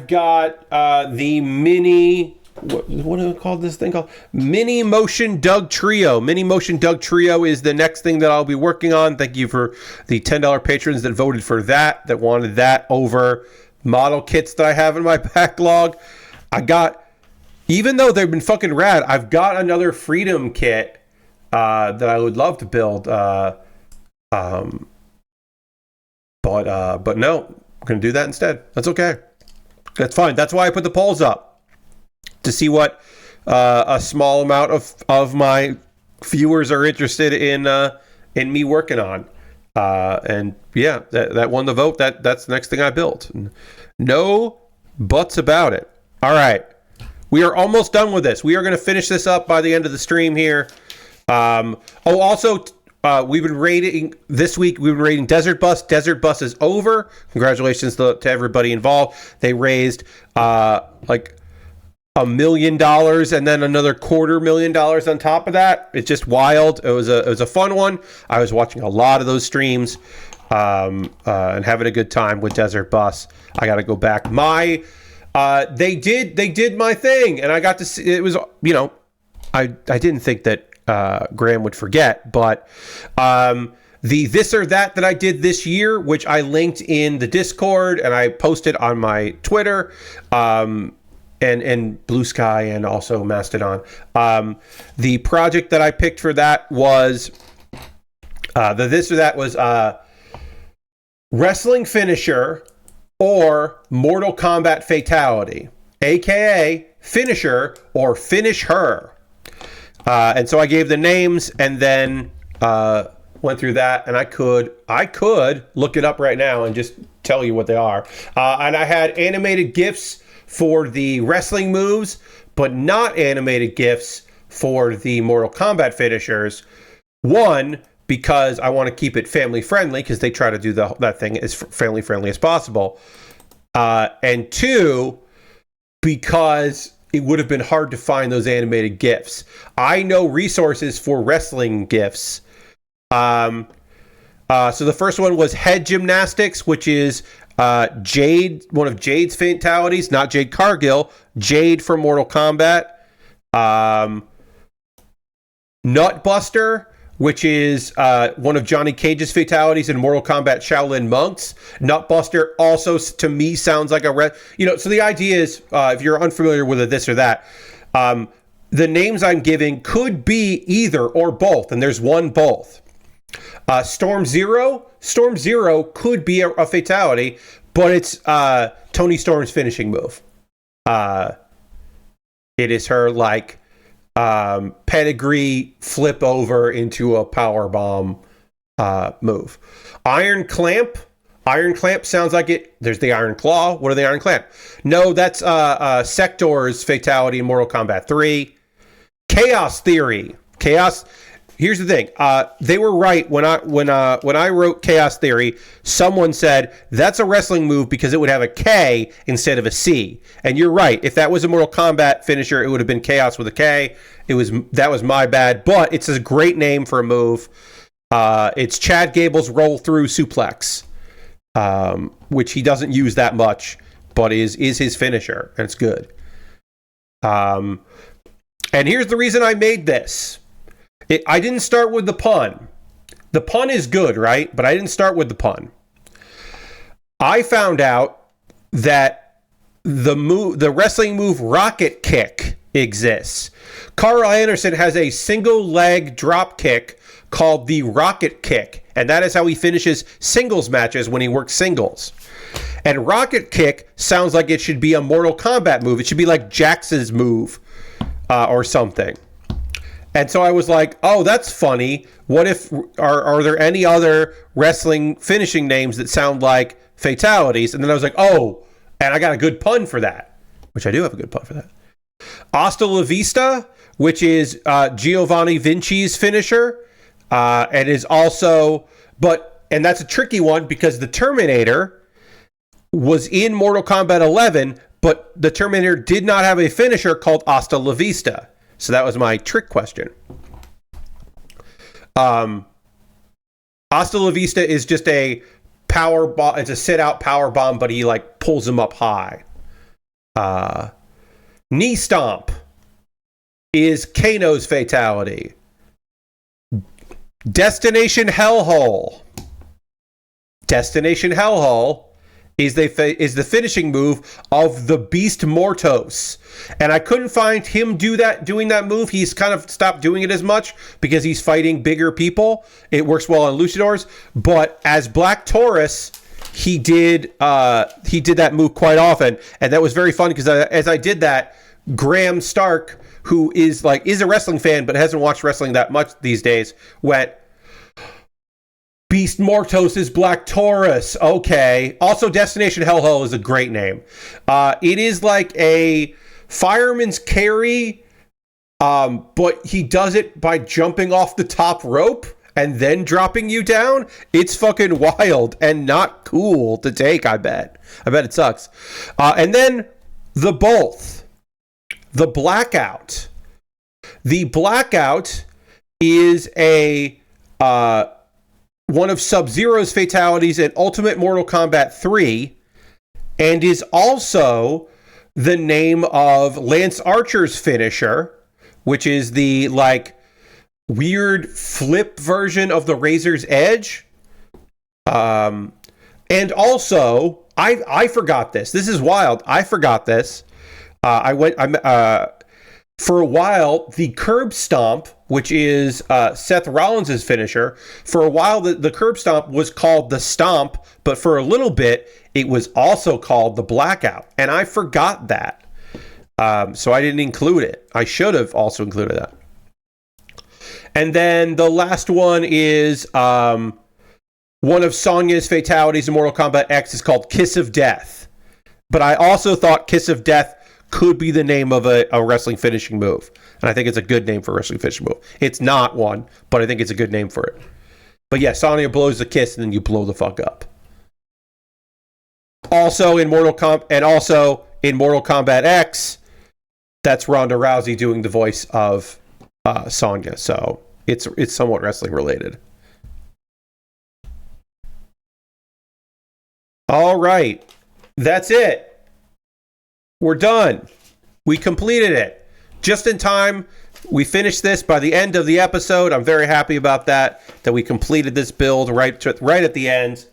got the mini. What do I call this thing called? Mini Motion Doug Trio. Mini Motion Doug Trio is the next thing that I'll be working on. Thank you for the $10 patrons that voted for that wanted that over model kits that I have in my backlog. Even though they've been fucking rad, I've got another Freedom kit that I would love to build. But no, I'm going to do that instead. That's okay. That's fine. That's why I put the polls up, to see what a small amount of my viewers are interested in me working on. And yeah, that won the vote. That's the next thing I built. No buts about it. All right. We are almost done with this. We are going to finish this up by the end of the stream here. Also, we've been rating this week. We've been rating Desert Bus. Desert Bus is over. Congratulations to everybody involved. They raised $1 million and then another $250,000 on top of that. It's just wild. It was a fun one. I was watching a lot of those streams and having a good time with Desert Bus. I got to go back. They did my thing, and I got to see. It was, I didn't think that Graham would forget, but the this or that I did this year, which I linked in the Discord and I posted on my Twitter, and Blue Sky and also Mastodon. The project that I picked for that was the this or that was wrestling finisher or Mortal Kombat fatality, aka finisher or finish her. And so I gave the names and then went through that, and I could look it up right now and just tell you what they are. And I had animated GIFs for the wrestling moves, but not animated GIFs for the Mortal Kombat finishers. One, because I want to keep it family friendly, because they try to do that thing as family friendly as possible. And two, because it would have been hard to find those animated GIFs. I know resources for wrestling GIFs. So the first one was head gymnastics, which is Jade, one of Jade's fatalities, not Jade Cargill, Jade from Mortal Kombat. Nutbuster, which is one of Johnny Cage's fatalities in Mortal Kombat Shaolin Monks. Nutbuster also, to me, sounds like so the idea is, if you're unfamiliar with this or that, the names I'm giving could be either or both, and there's one both. Storm Zero could be a fatality, but it's Toni Storm's finishing move. It is her pedigree flip over into a power bomb move. Iron Clamp sounds like it. There's the Iron Claw. What are the Iron Clamp? No, that's Sector's fatality in Mortal Kombat 3. Chaos Theory. Here's the thing. They were right when I wrote Chaos Theory. Someone said that's a wrestling move because it would have a K instead of a C. And you're right. If that was a Mortal Kombat finisher, it would have been Chaos with a K. That was my bad. But it's a great name for a move. It's Chad Gable's roll through suplex, which he doesn't use that much, but is his finisher, and it's good. And here's the reason I made this. I didn't start with the pun. The pun is good, right? But I didn't start with the pun. I found out that the wrestling move Rocket Kick exists. Carl Anderson has a single leg drop kick called the Rocket Kick, and that is how he finishes singles matches when he works singles. And Rocket Kick sounds like it should be a Mortal Kombat move. It should be like Jax's move or something. And so I was like, oh, that's funny. What if, are there any other wrestling finishing names that sound like fatalities? And then I was like, oh, and I got a good pun for that, which I do have a good pun for that. Hasta la Vista, which is Giovanni Vinci's finisher, and is also, and that's a tricky one because the Terminator was in Mortal Kombat 11, but the Terminator did not have a finisher called Hasta la Vista. So that was my trick question. Hasta la Vista is just a power bomb. It's a sit-out power bomb, but he pulls him up high. Knee Stomp is Kano's fatality. Destination Hellhole. Destination Hellhole is the finishing move of the Beast Mortos. And I couldn't find him doing that move. He's kind of stopped doing it as much because he's fighting bigger people. It works well on luchadors. But as Black Taurus, he did that move quite often. And that was very fun because as I did that, Graham Stark, who is a wrestling fan but hasn't watched wrestling that much these days, went, Beast Mortos is Black Taurus. Okay. Also, Destination Hellhole is a great name. It is like a fireman's carry, but he does it by jumping off the top rope and then dropping you down. It's fucking wild and not cool to take, I bet. I bet it sucks. And then the Both. The Blackout. The Blackout is one of Sub-Zero's fatalities in Ultimate Mortal Kombat 3, and is also the name of Lance Archer's finisher, which is the weird flip version of the Razor's Edge. And also, I forgot this. This is wild. I forgot this. For a while, the Curb Stomp, which is Seth Rollins' finisher, for a while the Curb Stomp was called the Stomp, but for a little bit, it was also called the Blackout. And I forgot that. So I didn't include it. I should have also included that. And then the last one is one of Sonya's fatalities in Mortal Kombat X is called Kiss of Death. But I also thought Kiss of Death could be the name of a wrestling finishing move. And I think it's a good name for a wrestling finishing move. It's not one, but I think it's a good name for it. But yeah, Sonya blows the kiss and then you blow the fuck up. Also in Mortal Kombat X, that's Ronda Rousey doing the voice of Sonya. So it's somewhat wrestling related. All right. That's it. We're done. We completed it. Just in time we finished this by the end of the episode. I'm very happy about that we completed this build right at the end.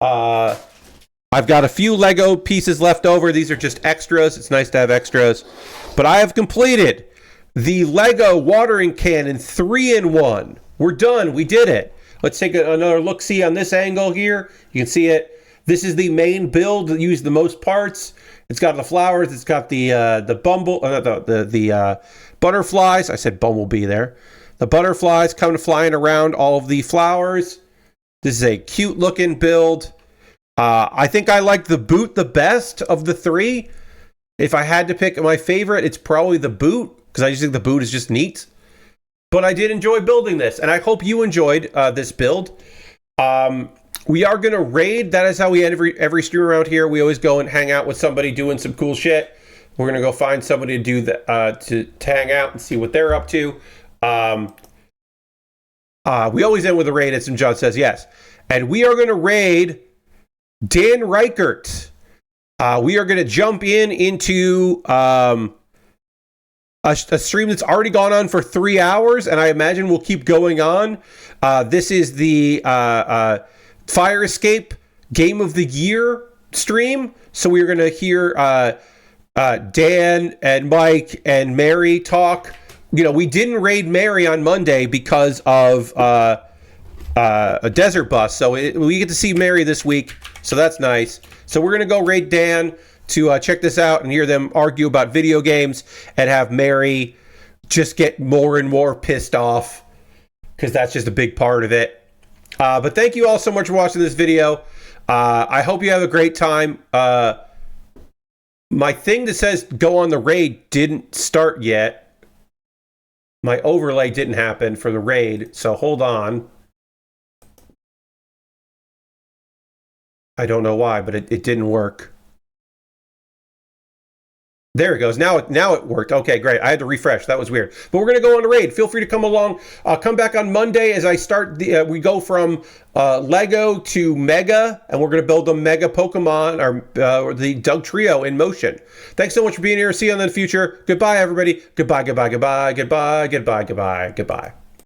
I've got a few Lego pieces left over. These are just extras. It's nice to have extras. But I have completed the Lego watering cannon 3-in-1. We're done. We did it. Let's take another look-see on this angle here. You can see it. This is the main build that used the most parts. It's got the flowers. It's got the butterflies. I said bumblebee there. The butterflies coming flying around all of the flowers. This is a cute-looking build. I think I like the boot the best of the three. If I had to pick my favorite, it's probably the boot, because I just think the boot is just neat. But I did enjoy building this, and I hope you enjoyed this build. We are going to raid. That is how we end every stream around here. We always go and hang out with somebody doing some cool shit. We're going to go find somebody to do that, to hang out and see what they're up to. We always end with a raid, as John says, yes. And we are going to raid Dan Reichert. We are going to jump into a stream that's already gone on for 3 hours, and I imagine we'll keep going on. This is the Fire Escape Game of the Year stream. So we're going to hear Dan and Mike and Mary talk. You know, we didn't raid Mary on Monday because of a desert bus, so we get to see Mary this week, so that's nice. So we're going to go raid Dan to check this out and hear them argue about video games and have Mary just get more and more pissed off, because that's just a big part of it. But thank you all so much for watching this video. I hope you have a great time. My thing that says go on the raid didn't start yet. My overlay didn't happen for the raid, so hold on. I don't know why, but it didn't work. There it goes. Now it worked. Okay, great. I had to refresh. That was weird. But we're going to go on a raid. Feel free to come along. Come back on Monday as I start. We go from Lego to Mega, and we're going to build a Mega Pokemon, or the Doug Trio in motion. Thanks so much for being here. See you in the future. Goodbye, everybody. Goodbye, goodbye, goodbye, goodbye, goodbye, goodbye, goodbye.